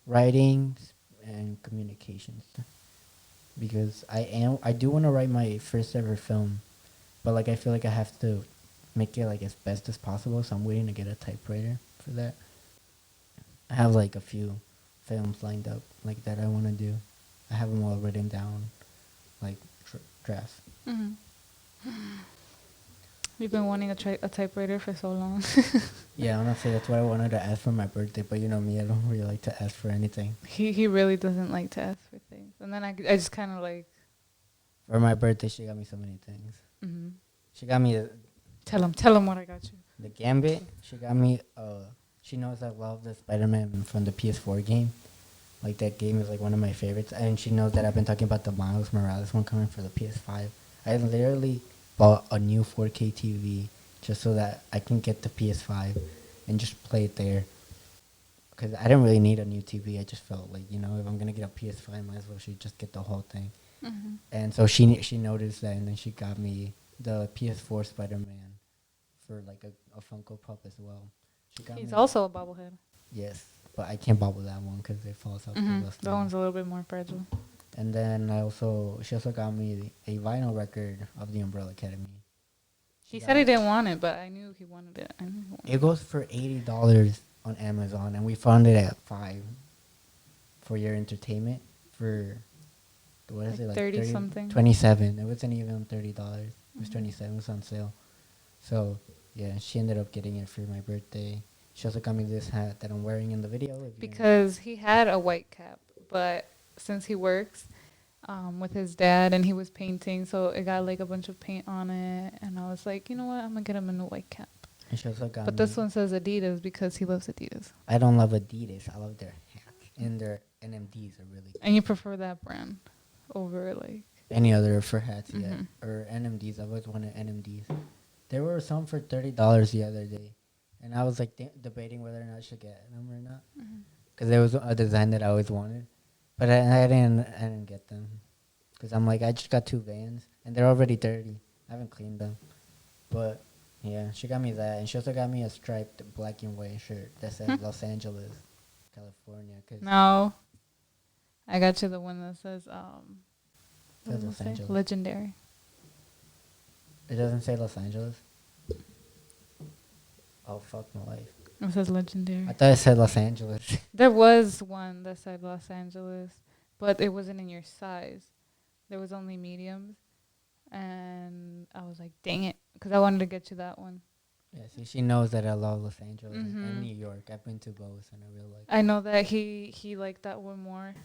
writing and communications because I do want to write my first ever film, but like I feel like I have to make it like as best as possible. So I'm waiting to get a typewriter for that. I have like a few films lined up like that I want to do. I have them all written down, like drafts. You've been wanting a typewriter for so long. Yeah, honestly, that's what I wanted to ask for my birthday. But you know me, I don't really like to ask for anything. He really doesn't like to ask for things, and then I just kind of like. For my birthday, she got me so many things. She got me Tell him what I got you. the Gambit. She got me. She knows I love the Spider-Man from the PS4 game. Like that game is like one of my favorites, and she knows that I've been talking about the Miles Morales one coming for the PS5. I literally bought a new 4K TV just so that I can get the PS5 and just play it there. Because I didn't really need a new TV. I just felt like, you know, if I'm gonna get a PS5, I might as well should just get the whole thing. And so she noticed that, and then she got me the PS4 Spider-Man for like a Funko Pop as well. She got He's me, also a bobblehead. yes, but I can't bobble that one because it falls off. That one's a little bit more fragile. And then she also got me a vinyl record of the Umbrella Academy. He said he didn't want it, but I knew he wanted it. It goes for $80 on Amazon, and we found it at $5 for your entertainment for what is Like it, like 30 something? 27. It wasn't even $30. It was 27. It was on sale. So yeah, she ended up getting it for my birthday. She also got me this hat that I'm wearing in the video. Because he had a white cap, but since he works, with his dad, and he was painting, so it got like a bunch of paint on it. And I was like, you know what? I'm gonna get him a new white cap. And she also got But me. this one says Adidas because he loves Adidas. I don't love Adidas. I love their hats. And their NMDs are really good. And you prefer that brand over like Any other for hats, yeah. Mhm. Or NMDs. I've always wanted NMDs. There were some for $30 the other day. And I was like debating whether or not I should get them or not. Because there was a design that I always wanted. But I didn't get them. Because I'm like, I just got 2 Vans. And they're already dirty. I haven't cleaned them. But, yeah, she got me that. And she also got me a striped black and white shirt that says Los Angeles, California. Cause no. I got you the one that says what says does it Los say? Angeles. Legendary. It doesn't say Los Angeles. Oh, fuck my life. It says legendary. I thought it said Los Angeles. There was one that said Los Angeles, but it wasn't in your size. There was only mediums, and I was like, dang it, because I wanted to get you that one. Yeah, see, she knows that I love Los Angeles and Mhm. New York. I've been to both, and I really like. I know that he liked that one more,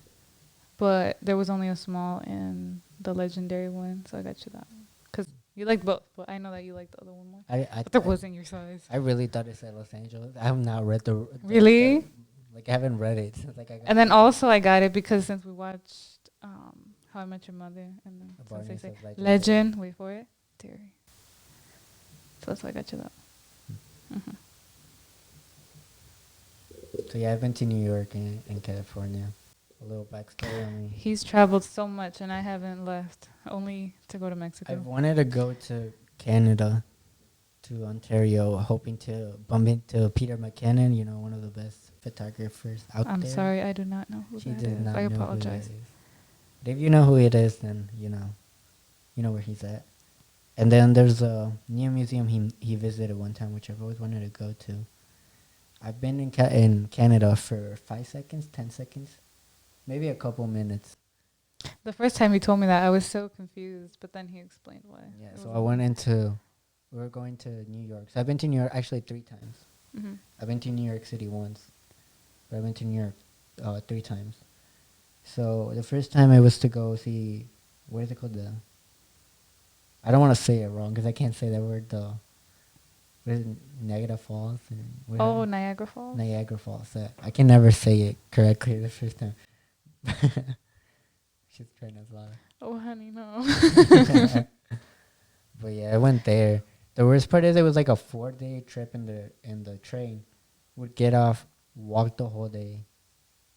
but there was only a small in the legendary one, so I got you that one. Because you like both, but I know that you like the other one more. But that wasn't your size. I really thought it said Los Angeles. I have not read the Really? like I haven't read it. Like I got And then also I got it because since we watched How I Met Your Mother, and then since they say legend, wait for it, dairy. So that's why I got you that. Mm-hmm. So yeah, I've been to New York and California. A little backstory on me. He's traveled so much, and I haven't left, only to go to Mexico. I've wanted to go to Canada, to Ontario, hoping to bump into Peter McKinnon. You know, one of the best photographers out there. I'm sorry, I do not know who She that does is. not I know apologize. who that is. But if you know who it is, then you know where he's at. And then there's a new museum he visited one time, which I've always wanted to go to. I've been in Canada for 5 seconds, 10 seconds, maybe a couple minutes. The first time he told me that, I was so confused, but then he explained why. Yeah, so I went into. We were going to New York. So I've been to New York actually 3 times. Mm-hmm. I've been to New York City once, but I've been to New York 3 times. So the first time I was to go see, what is it called? I don't want to say it wrong because I can't say that word. What is it? Niagara Falls. Oh, Niagara Falls? Niagara Falls. I can never say it correctly the first time. She's trying to lie. Oh, honey, no. But yeah, I went there. The worst part is it was like a 4-day trip in the train. We'd get off, walk the whole day,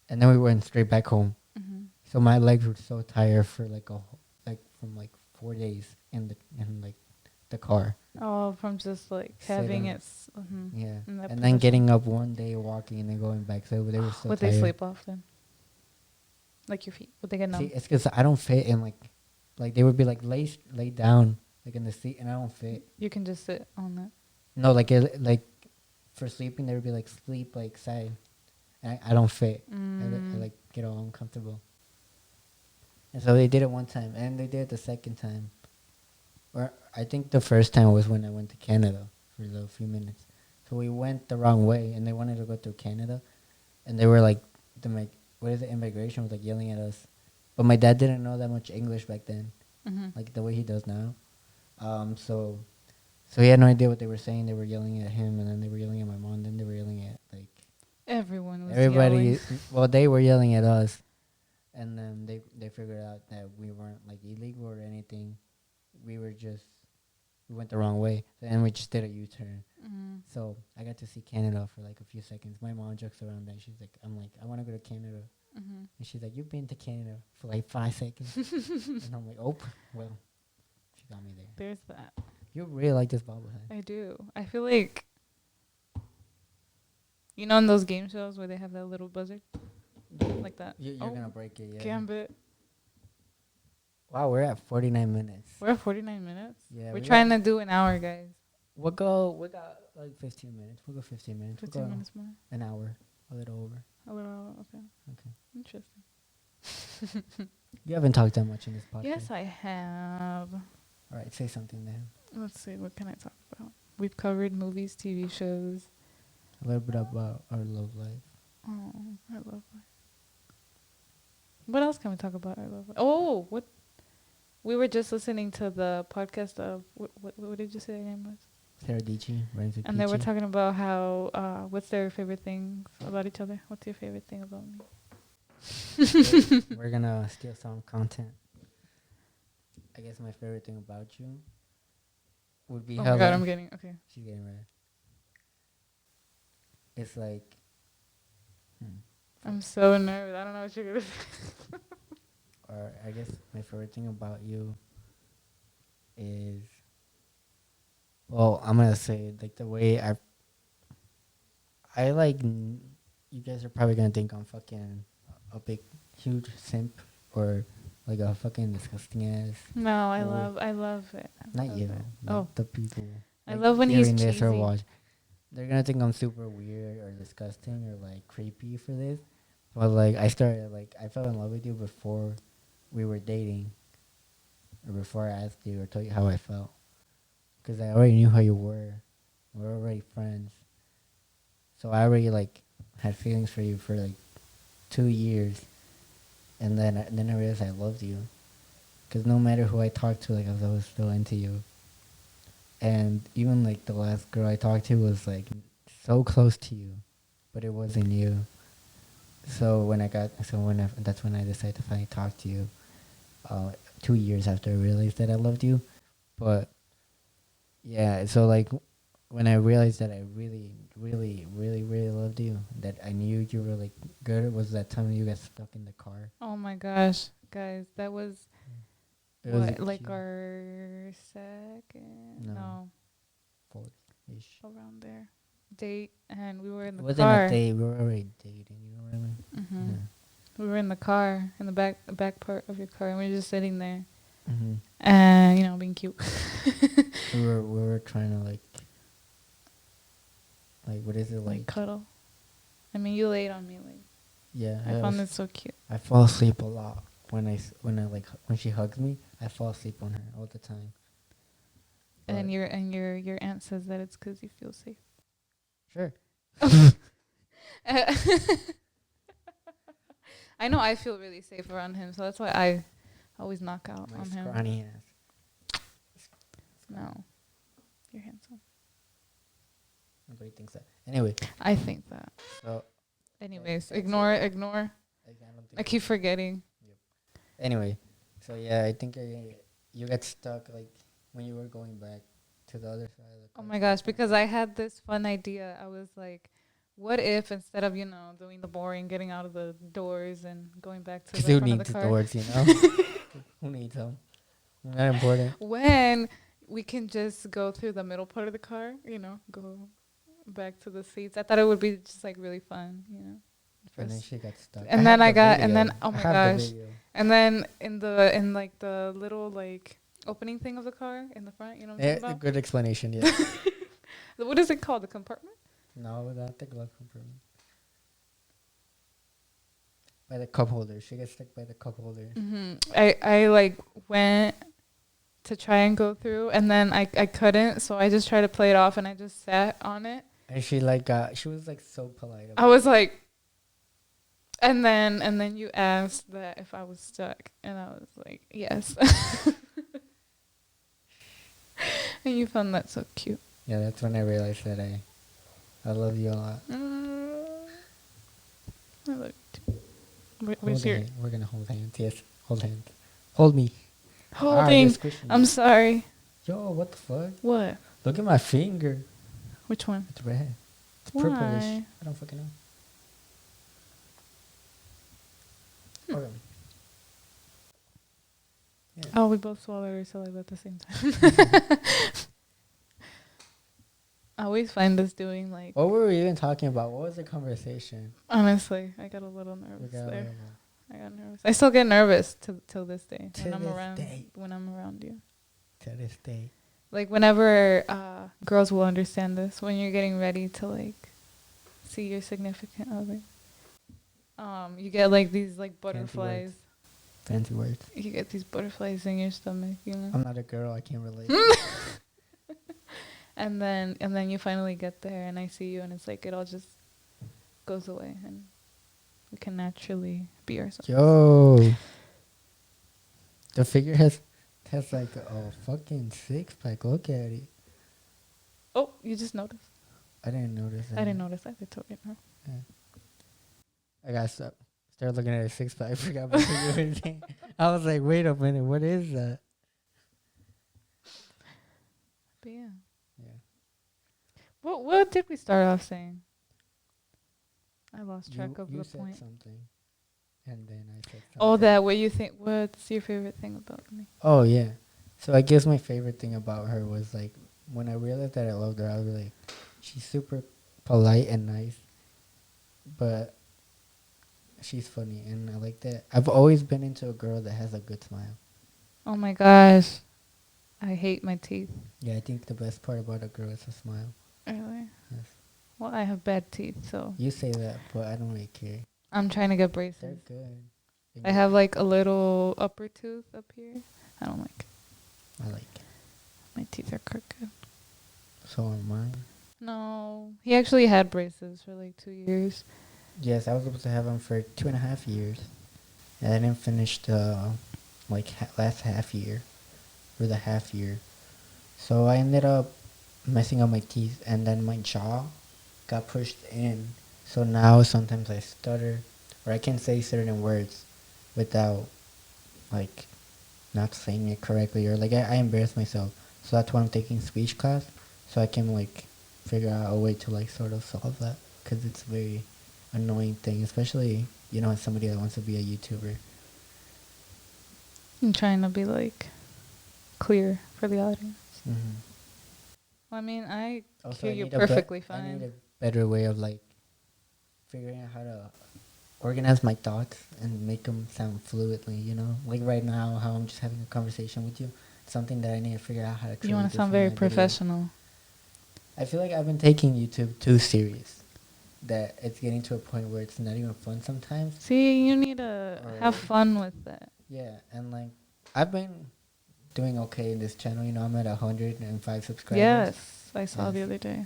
and then we went straight back home. Mm-hmm. So my legs were so tired for from 4 days in the car. Oh, from just like having Sitting. it. Yeah, in that and then position. getting up one day, walking, and then going back. So they were so Would tired. they sleep off then? Like your feet? Would they get numb? See, it's because I don't fit in like they would be like lay down like in the seat, and I don't fit. You can just sit on that. No, like for sleeping, they would be like sleep like side, and I don't fit. I like get all uncomfortable. And so they did it one time, and they did it the second time. Or I think the first time was when I went to Canada for a few minutes. So we went the wrong way, and they wanted to go through Canada, and they were like, immigration was like yelling at us. But my dad didn't know that much English back then, like the way he does now. So he had no idea what they were saying. They were yelling at him, and then they were yelling at my mom. Then they were yelling at Everyone was everybody. yelling. Well, they were yelling at us, and then they figured out that we weren't like illegal or anything. We went the wrong way, and we just did a U-turn. So I got to see Canada for like a few seconds. My mom jokes around that she's like, I'm like, I want to go to Canada, and she's like, you've been to Canada for like 5 seconds, and I'm like, oh, well, she got me there. There's that. You really like this bobblehead. I do. I feel like, you know, in those game shows where they have that little buzzer, like that. You're gonna break it, yeah. Gambit. Wow, we're at 49 minutes. We're at 49 minutes. Yeah, we're trying to do an hour, guys. We got like 15 minutes. We'll go 15 minutes. 15 minutes more. An hour, a little over. A little, okay. Okay. Interesting. You haven't talked that much in this podcast. Yes, I have. All right, say something then. Let's see, what can I talk about? We've covered movies, TV shows. A little bit about our love life. Oh, I love life. What else can we talk about? I love it. Oh, what we were just listening to the podcast of what did you say your name was? Sarah Dici, Rhymes with And they were Peachy. talking about how what's their favorite things about each other. What's your favorite thing about me? We're gonna steal some content. I guess my favorite thing about you would be Oh how my god, like I'm getting okay. she's getting ready. It's like, hmm, I'm so nervous. I don't know what you're gonna say. or I guess my favorite thing about you is, well, I'm gonna say like the way I like. You guys are probably gonna think I'm fucking a big, huge simp or like a fucking disgusting ass. No, I Or love it. I not love you, it. like Oh, the people. I Like love when he's hearing this or cheesy. watch, they're gonna think I'm super weird or disgusting or like creepy for this. But like I started like I fell in love with you before we were dating, or before I asked you or told you how I felt, because I already knew how you were. We were already friends, so I already like had feelings for you for like 2 years, and then I realized I loved you, because no matter who I talked to, like I was always still into you. And even like the last girl I talked to was like so close to you, but it wasn't you. That's when I decided to finally talk to you. 2 years after I realized that I loved you, but yeah. So like when I realized that I really, really, really, really loved you, that I knew you were like good, was that time you got stuck in the car. Oh my gosh, guys, that was It was what like cute. our second no Fourth-ish. around there date, and we were in It the wasn't a car. date. We were already dating. You know what I mean? Mm-hmm. Yeah. We were in the car, in the back part of your car, and we were just sitting there, Mm-hmm. and being cute. We were trying to like what is it Like like? cuddle. I mean, you laid on me, like Yeah, I found it so cute. I fall asleep a lot when she hugs me. I fall asleep on her all the time. And But your aunt says that it's 'cause you feel safe. sure. I know I feel really safe around him, so that's why I always knock out My on him. scrawny ass. No, you're handsome. Nobody thinks that. Anyway, I think that. so Anyways, that's ignore it. it, ignore. I don't I think. keep forgetting. Anyway, so yeah, I think you got stuck like when you were going back to the other side of the Oh car. my gosh, because I had this fun idea. I was like, what if instead of, doing the boring, getting out of the doors and going back to the Who front of the needs car, doors, you know? Who needs them? Not important. when we can just go through the middle part of the car, go back to the seats. I thought it would be just like really fun, And then First. she got stuck. And I then have I the got, and video. then, oh I my have the gosh. video. And then in like the little like opening thing of the car in the front, you know what I'm talking about? Good explanation, yeah. What is it called? The compartment? No, not the glove compartment. By the cup holder. She gets stuck by the cup holder. Mm-hmm. I like went to try and go through, and then I couldn't, so I just tried to play it off, and I just sat on it. And she she was like so polite. I was like, and then you asked that if I was stuck, and I was like, yes. And you found that so cute. Yeah, that's when I realized that I love you a lot. I love you too. We're gonna hold hands. Yes, hold hands. Hold me. Holding. You're squishing me. I'm sorry. Yo, what the fuck? What? Look at my finger. Which one? It's red. It's Why? purplish. I don't fucking know. Okay. Yeah. Oh, we both swallowed our saliva at the same time. I always find us doing like. What were we even talking about? What was the conversation? Honestly, I got a little nervous We got there. a I got nervous. I still get nervous till this day To when I'm this around day. when I'm around you. To this day. Like whenever girls will understand this, when you're getting ready to like see your significant other, you get like these like butterflies. Fancy words. You get these butterflies in your stomach, I'm not a girl. I can't relate. And then you finally get there, and I see you, and it's like it all just goes away, and we can naturally beer. So. Yo, the figure has like a fucking six pack. Look at it. Oh, you just noticed. I didn't notice that. I didn't notice that. They told me. No. Yeah. I got stuck. Started looking at a six pack. I forgot what figure it was. I was like, wait a minute, what is that? But yeah. Yeah. What did we start off saying? I lost track of You the said point. something, and then I said something. Oh, that what you think? What's your favorite thing about me? Oh yeah. So I guess my favorite thing about her was like when I realized that I loved her, I was like, she's super polite and nice, but she's funny, and I like that. I've always been into a girl that has a good smile. Oh my gosh, I hate my teeth. Yeah, I think the best part about a girl is a smile. Really? Yes. Well, I have bad teeth, so You say that, but I don't really care. I'm trying to get They're braces. good. I have like a little upper tooth up here. I don't like it. I like it. My teeth are crooked. So are mine. No, he actually had braces for like 2 years. Yes, I was supposed to have them for 2.5 years. And I didn't finish the last half year, or the half year. So I ended up messing up my teeth, and then my jaw got pushed in. So now sometimes I stutter, or I can say certain words without like not saying it correctly, or like I embarrass myself. So that's why I'm taking speech class, so I can like figure out a way to like sort of solve that, because it's a very annoying thing, especially as somebody that wants to be a YouTuber. I'm trying to be like clear for the audience. Mm-hmm. Well, I mean, I Also, hear you perfectly I need fine. a better way of like figuring out how to organize my thoughts and make them sound fluidly. Like right now, how I'm just having a conversation with you. Something that I need to figure out how to create. You want to sound very professional. I feel like I've been taking YouTube too serious. That it's getting to a point where it's not even fun sometimes. See, you need to have fun with that. Yeah, and like I've been doing okay in this channel. I'm at 105 subscribers. Yes, I saw the other day.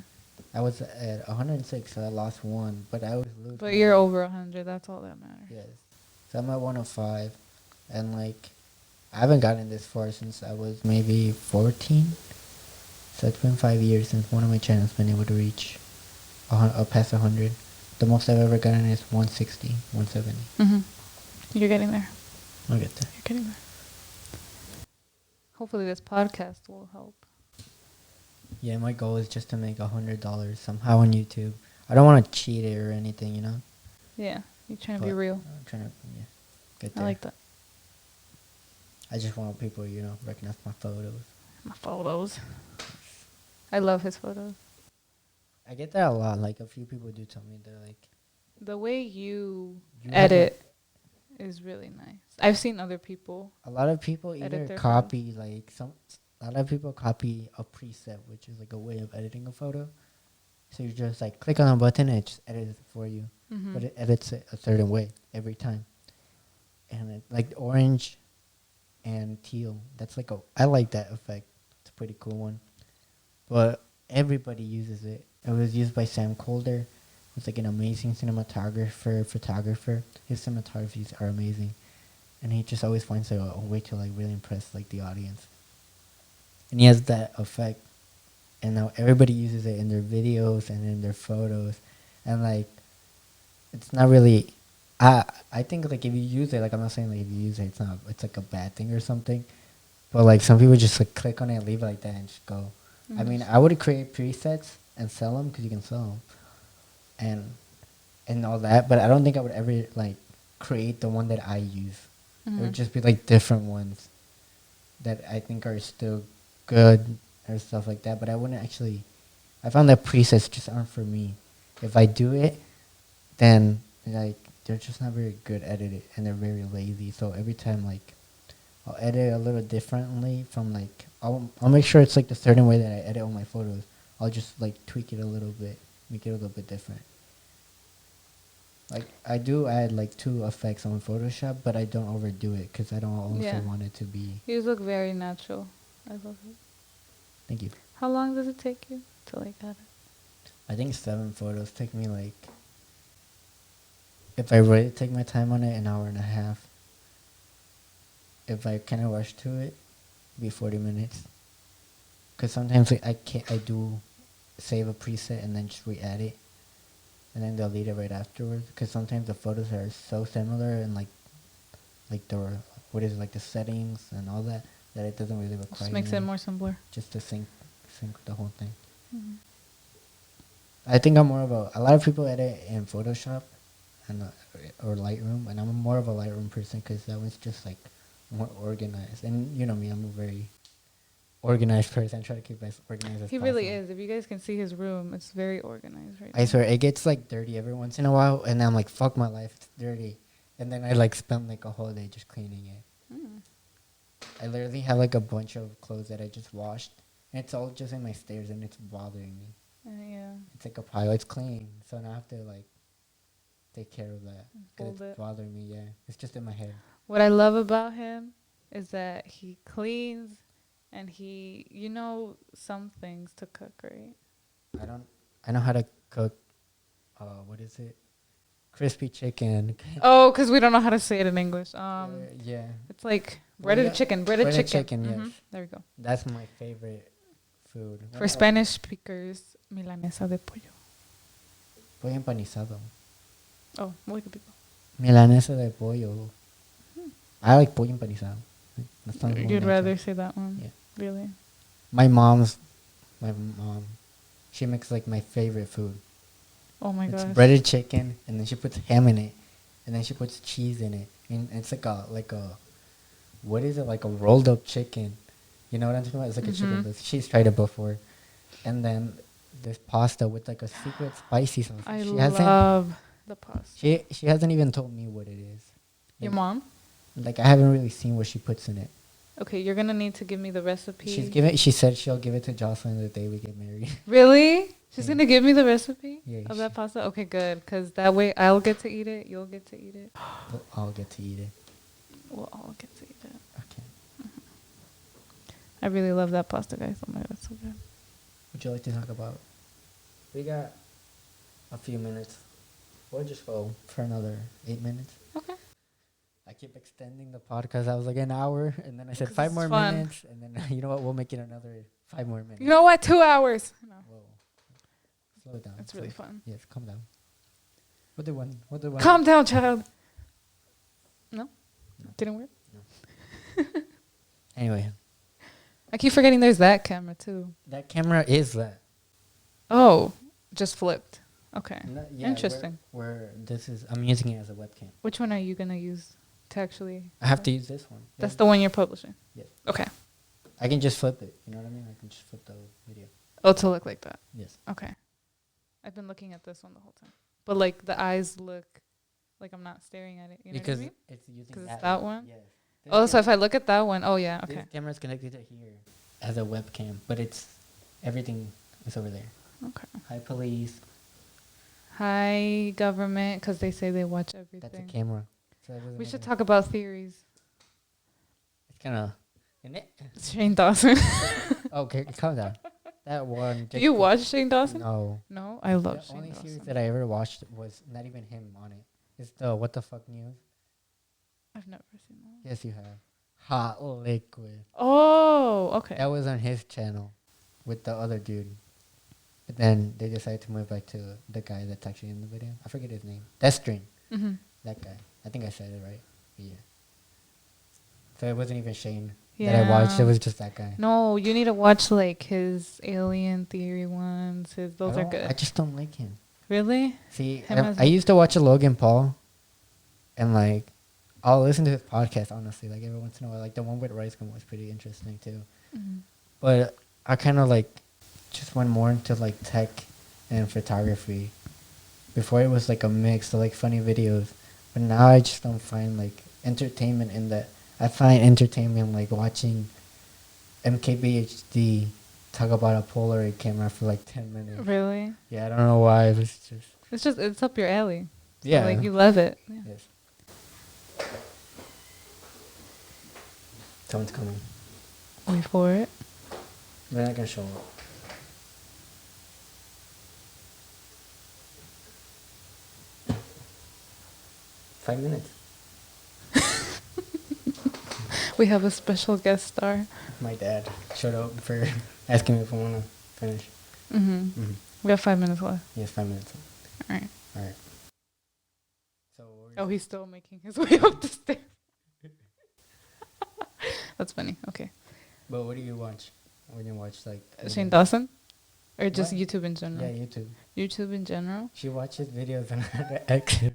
I was at 106, so I lost one, but I was losing. But you're over 100. That's all that matters. Yes, so I'm at 105, and like I haven't gotten this far since I was maybe 14. So it's been 5 years since one of my channels been able to reach past 100. The most I've ever gotten is 160, 170. You're getting there. I'll get there. You're getting there. Hopefully this podcast will help. Yeah, my goal is just to make $100 somehow on YouTube. I don't want to cheat it or anything, Yeah, you're trying to be real. I'm trying to, get there. I like that. I just want people, recognize my photos. My photos. I love his photos. I get that a lot. Like, a few people do tell me they're like... The way you edit is really nice. I've seen other people. A lot of people either copy, a lot of people copy a preset, which is like a way of editing a photo. So you just like click on a button and it just edits it for you. But it edits it a certain way every time. And like orange and teal. That's like I like that effect. It's a pretty cool one. But everybody uses it. It was used by Sam Colder. He's like an amazing photographer. His cinematographys are amazing. And he just always finds a way to like really impress like the audience. And he has that effect. And now everybody uses it in their videos and in their photos. And like it's not really I think like if you use it, like I'm not saying like if you use it it's like a bad thing or something. But like some people just like click on it and leave it like that and just go. I mean, I would create presets and sell them because you can sell them. And all that, but I don't think I would ever like create the one that I use. It would just be like different ones that I think are still good or stuff like that. But I wouldn't actually. I found that presets just aren't for me. If I do it, then like they're just not very good at it and they're very lazy. So every time like I'll edit a little differently from like I'll make sure it's like the certain way that I edit all my photos. I'll just like tweak it a little bit, make it a little bit different. Like, I do add, like, 2 effects on Photoshop, but I don't overdo it because I don't also want it to be... You look very natural. I love it. Thank you. How long does it take you to, like, edit? I think 7 photos take me, like... if I really take my time on it, an hour and a half. If I kind of rush to it, be 40 minutes. Because sometimes like, I do save a preset and then just re-add it, and then delete it right afterwards. Because sometimes the photos are so similar and like the what is it, like the settings and all that it doesn't really require. Just makes it more simpler. Just to sync the whole thing. Mm-hmm. I think I'm more of a lot of people edit in Photoshop and or Lightroom, and I'm more of a Lightroom person because that one's just like more organized. And you know me, I'm a very organized person. I try to keep as organized as He possible. really is. If you guys can see his room, it's very organized right I now. swear, it gets like dirty every once in a while, and I'm like, fuck my life, it's dirty. And then I like spend like a whole day just cleaning it. Mm. I literally have like a bunch of clothes that I just washed, and it's all just in my stairs, and it's bothering me. Yeah. It's like a pile. It's clean, so now I have to like take care of that. 'Cause Fold it's it. bothering me. Yeah, it's just in my head. What I love about him is that he cleans and he, some things to cook, right? I know how to cook. What is it? Crispy chicken. Oh, because we don't know how to say it in English. Yeah. It's like Well, breaded yeah, chicken. breaded chicken, yes. There we go. That's my favorite food. For Spanish speakers, milanesa de pollo. Pollo empanizado. Oh, muy good people. Milanesa de pollo. I like pollo empanizado. That sounds more You'd natural. rather say that one? Yeah. Really? My mom, she makes like my favorite food. Oh my It's gosh. breaded chicken, and then she puts ham in it, and then she puts cheese in it. And it's like a what is it, like a rolled up chicken? You know what I'm talking about? It's like a chicken. Mhm. She's tried it before, and then this pasta with like a secret spicy sauce. I She hasn't. love the pasta. She hasn't even told me what it is. Your Like, mom? Like I haven't really seen what she puts in it. Okay, you're gonna need to give me the recipe. She said she'll give it to Jocelyn the day we get married. Really? She's Yeah. gonna give me the recipe Yeah, of that pasta? Okay, good. Because that way I'll get to eat it, you'll get to eat it. We'll all get to eat it. We'll all get to eat it. Okay. I really love that pasta, guys. Oh my god, it's so good. Would you like to talk about? We got a few minutes. We'll just go for another 8 minutes. Okay. I keep extending the podcast. I was like an hour, and then I said 'Cause 5 it's more fun. minutes, and then you know what? We'll make it another 5 more minutes. You know what? 2 hours. No, Whoa. Slow it down. it's really fun. Yes, calm down. What the one? Calm down, child. No? Didn't work? Anyway, I keep forgetting there's that camera too. that camera is that. Oh, just flipped. Okay. No, yeah, Interesting. I'm using it as a webcam. Which one are you going to use to actually... I have to use this one. That's the one you're publishing? Yes. Okay. I can just flip it. You know what I mean? I can just flip the video. Oh, to look like that. Yes. Okay. I've been looking at this one the whole time. But, like, the eyes look like I'm not staring at it. You know Because what I mean? it's using Because it's that one. one? Yes. Oh, so if I look at that one, oh, yeah, okay. This camera is connected to here as a webcam, but everything is over there. Okay. Hi, police. Hi, government, because they say they watch everything. That's a camera. So We should talk about theories. It's kind of, isn't it? Shane Dawson. Okay, calm down. That one. Do you watch Shane Dawson? No. No? I love The Shane only Dawson. series that I ever watched was not even him on it. It's the What the Fuck News. I've never seen that. Yes, you have. Hot Liquid. Oh, okay. That was on his channel with the other dude. But then they decided to move back to the guy that's actually in the video. I forget his name. Destrin. Mm-hmm. That guy. I think I said it right. But yeah. So it wasn't even Shane Yeah. that I watched. It was just that guy. No, you need to watch like his alien theory ones. Those are good. I just don't like him. Really? See, Him as I a- used to watch a Logan Paul, and like, I'll listen to his podcast, honestly, like every once in a while. Like the one with Rice Gum was pretty interesting too. Mm-hmm. But I kind of like just went more into like tech and photography. Before it was like a mix of like funny videos, but now I just don't find like entertainment in that. I find entertainment like watching MKBHD talk about a Polaroid camera for like 10 minutes. Really? Yeah, I don't know why. It was just It's up your alley. So, yeah. like you love it. Yeah. Yes. Someone's coming. Wait for it. They're not gonna show up. 5 minutes. We have a special guest star. My dad showed up for asking me if I want to finish. Mm-hmm. We have 5 minutes left. Yes, 5 minutes. All right. All right. So. Oh, he's still making his way up the stairs. That's funny. Okay. But what do you watch? When you watch like Shane Dawson? Or just What? YouTube in general? Yeah, YouTube. YouTube in general? She watches videos on how to exercise.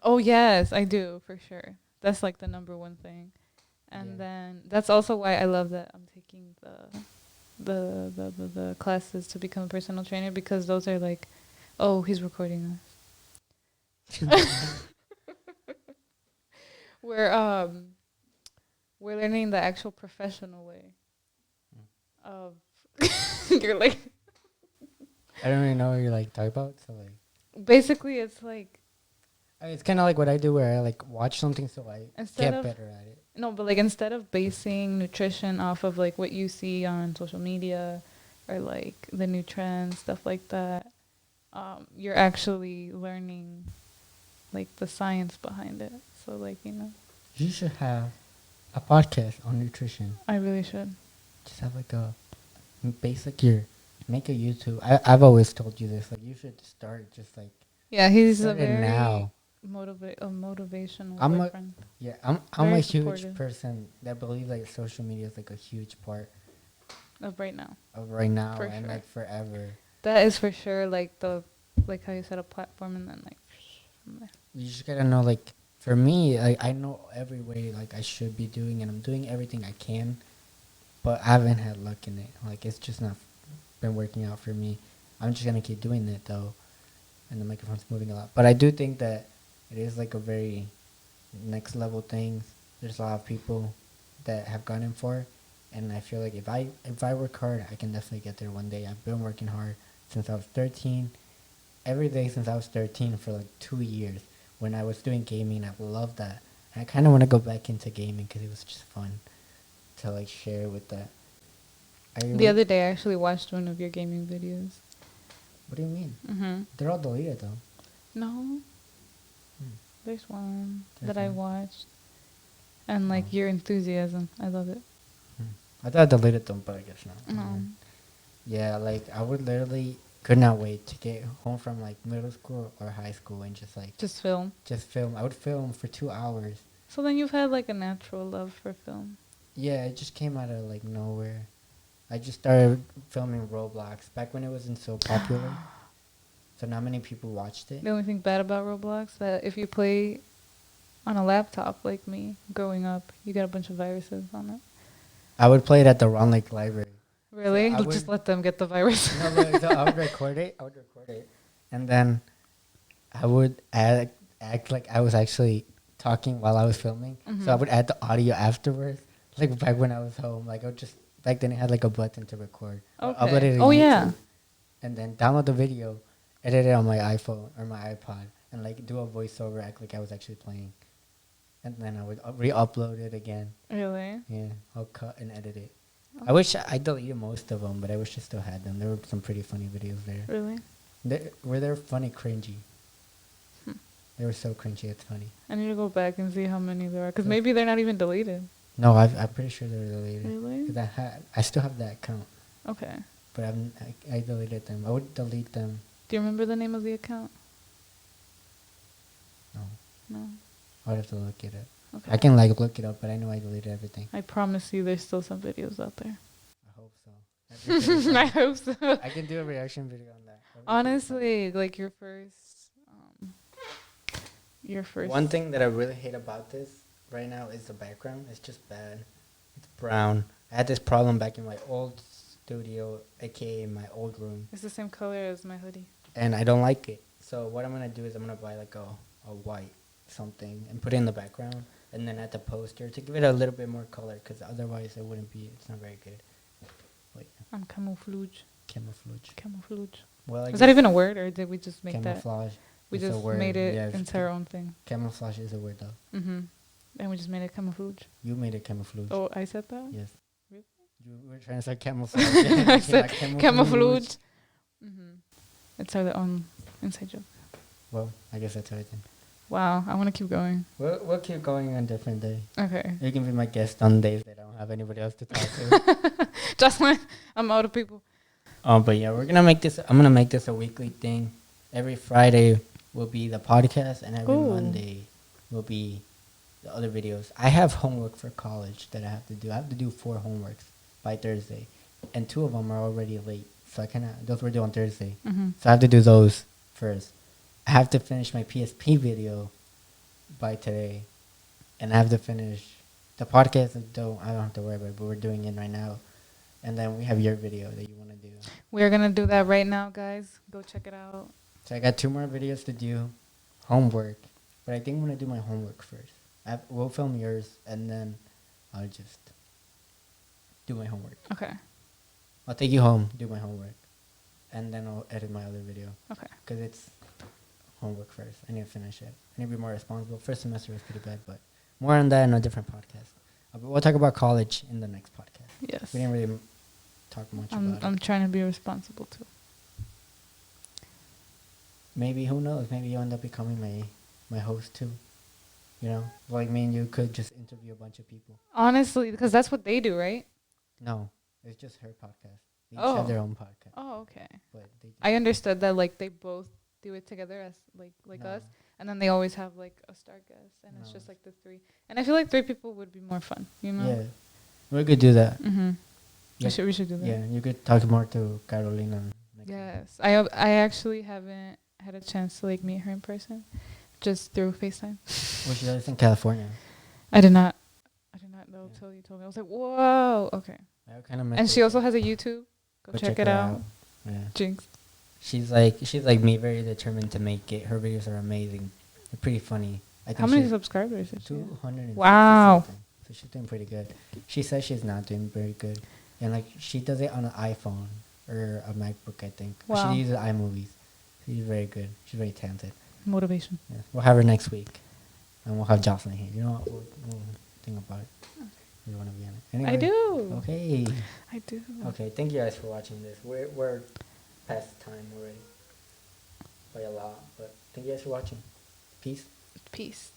Oh, yes, I do, for sure. That's like the number one thing. And Yeah. then that's also why I love that I'm taking the classes to become a personal trainer, because those are like, oh, he's recording us. We're learning the actual professional way of you're like I don't really know what you're like talking about. So like, basically it's like it's kind of like what I do, where I like watch something so I Instead get of- better at it. no, but like instead of basing nutrition off of like what you see on social media or like the new trends, stuff like that, you're actually learning like the science behind it. So like, you know, You should have a podcast on nutrition. I really should. Just have like a basic make a YouTube. I've always told you this. Like, you should start just like Yeah, he's a start it very now. motivational I'm a- boyfriend. Yeah, I'm Very a huge supportive. person that believes like social media is like a huge part Of right now. of right now For and sure. like forever. That is for sure like like how you said, a platform, and then like from there. You just gotta know, like, for me, I know every way like I should be doing, and I'm doing everything I can, but I haven't had luck in it. Like, it's just not been working out for me. I'm just gonna keep doing it though, and the microphone's moving a lot. But I do think that it is like a very next level thing. There's a lot of people that have gone in for it, and I feel like if I work hard, I can definitely get there one day. I've been working hard since I was 13. Every day since I was 13 for like 2 years. When I was doing gaming, I loved that. And I kind of want to go back into gaming because it was just fun to like share with that. The other day I actually watched one of your gaming videos. What do you mean? Mm-hmm. They're all deleted though. No. There's one that I one? watched. And like Oh. your enthusiasm. I love it. I thought I deleted them, but I guess not. No. Yeah, like I would literally could not wait to get home from like middle school or high school and just like Just film. just film. I would film for 2 hours. So then you've had like a natural love for film. Yeah, it just came out of like nowhere. I just started filming Roblox back when it wasn't so popular. So not many people watched it. The only thing bad about Roblox, that if you play on a laptop like me growing up, you get a bunch of viruses on it. I would play it at the Round Lake Library. Really? I Just would- let them get the virus. No, but so I would record it. And then I would act like I was actually talking while I was filming. So I would add the audio afterwards. Like back when I was home. Like I would just, back then it had like a button to record. I would upload it to Oh, yeah. YouTube, and then download the video, edit it on my iPhone or my iPod, and like do a voiceover, act like I was actually playing. And then I would re-upload it again. Really? Yeah, I'll cut and edit it. I wish I deleted most of them, but I wish I still had them. There were some pretty funny videos there. Really? They're funny, cringy. They were so cringy, it's funny. I need to go back and see how many there are. Because maybe they're not even deleted. No, I'm pretty sure they were deleted. Really? 'Cause I still have that account, Okay. but I deleted them. I would delete them. Do you remember the name of the account? No, No. I would have to look it up. Okay. I can like look it up, but I know I deleted everything. I promise you there's still some videos out there. I hope so. That'd be pretty I funny. hope so. I can do a reaction video on that. That'd be pretty Honestly, like your first. One thing that I really hate about this right now is the background. It's just bad. It's brown. I had this problem back in my old studio, aka my old room, It's the same color as my hoodie. and I don't like it. So what I'm gonna do is I'm gonna buy like a white something and put it in the background, and then add the poster to give it a little bit more color, because otherwise it wouldn't be. It's not very good. Like On camouflage. camouflage. Camouflage. Well, I Is that guess even a word, or did we just make that? camouflage? We is a just word. made it Yeah, into our own thing. Camouflage is a word though. Mm-hmm. And we just made it camouflage. You made it camouflage. Oh, I said that? Yes. Really? You were trying to say camouflage. I said camouflage. Mm-hmm. It's our own inside joke. Well, I guess that's everything. Wow, I want to keep going. We'll keep going on different day. Okay. You can be my guest on days that I don't have anybody else to talk to. Jocelyn, I'm out of people. But yeah, we're gonna make this. I'm gonna make this a weekly thing. Every Friday will be the podcast, and every Ooh. Monday will be the other videos. I have homework for college that I have to do. I have to do 4 homeworks by Thursday, and 2 of them are already late. So I cannot. Those were due on Thursday, Mm-hmm. so I have to do those first. I have to finish my PSP video by today, and I have to finish the podcast. I don't have to worry about it, but we're doing it right now. And then we have your video that you want to do. We're going to do that right now, guys. Go check it out. So I got 2 more videos to do, homework. But I think I'm going to do my homework first. We'll film yours, and then I'll just do my homework. Okay. I'll take you home, do my homework, and then I'll edit my other video. Okay. Because it's homework first. I need to finish it. I need to be more responsible. First semester was pretty bad, but more on that in a different podcast. But we'll talk about college in the next podcast. Yes. We didn't really talk much about I'm it. trying to be responsible too. Maybe, who knows? Maybe you'll end up becoming my host too. You know? Like me and you could just interview a bunch of people. Honestly, because that's what they do, right? No, it's just her podcast. They each Oh. have their own podcast. Oh, okay. But they I understood that like they both do it together as like No. us, and then they always have like a star guest, and it's No. just like the 3. And I feel like 3 people would be more fun, you know? Yeah. We could do that. Mm-hmm. Yeah. We should do that. Yeah, you could talk more to Carolina. next time. Yes, I actually haven't had a chance to like meet her in person, just through FaceTime. Well, she lives in California. I did not know Yeah. till you told me. I was like, whoa, okay. I kind of And she also has a YouTube. Go check it her out. Yeah. Jinx. She's like me, very determined to make it. Her videos are amazing. They're pretty funny. I think How many she's subscribers is she? 200. Wow. So she's doing pretty good. She says she's not doing very good, and like she does it on an iPhone or a MacBook, I think. Wow. She uses iMovies. She's very good. She's very talented. Motivation. Yeah. We'll have her next week, and we'll have Jocelyn here. You know what? We'll think about it. You want to be on it? Anyway, I do. Okay. I do. Okay. Thank you guys for watching this. We're past time already by a lot, but thank you guys for watching. Peace. Peace.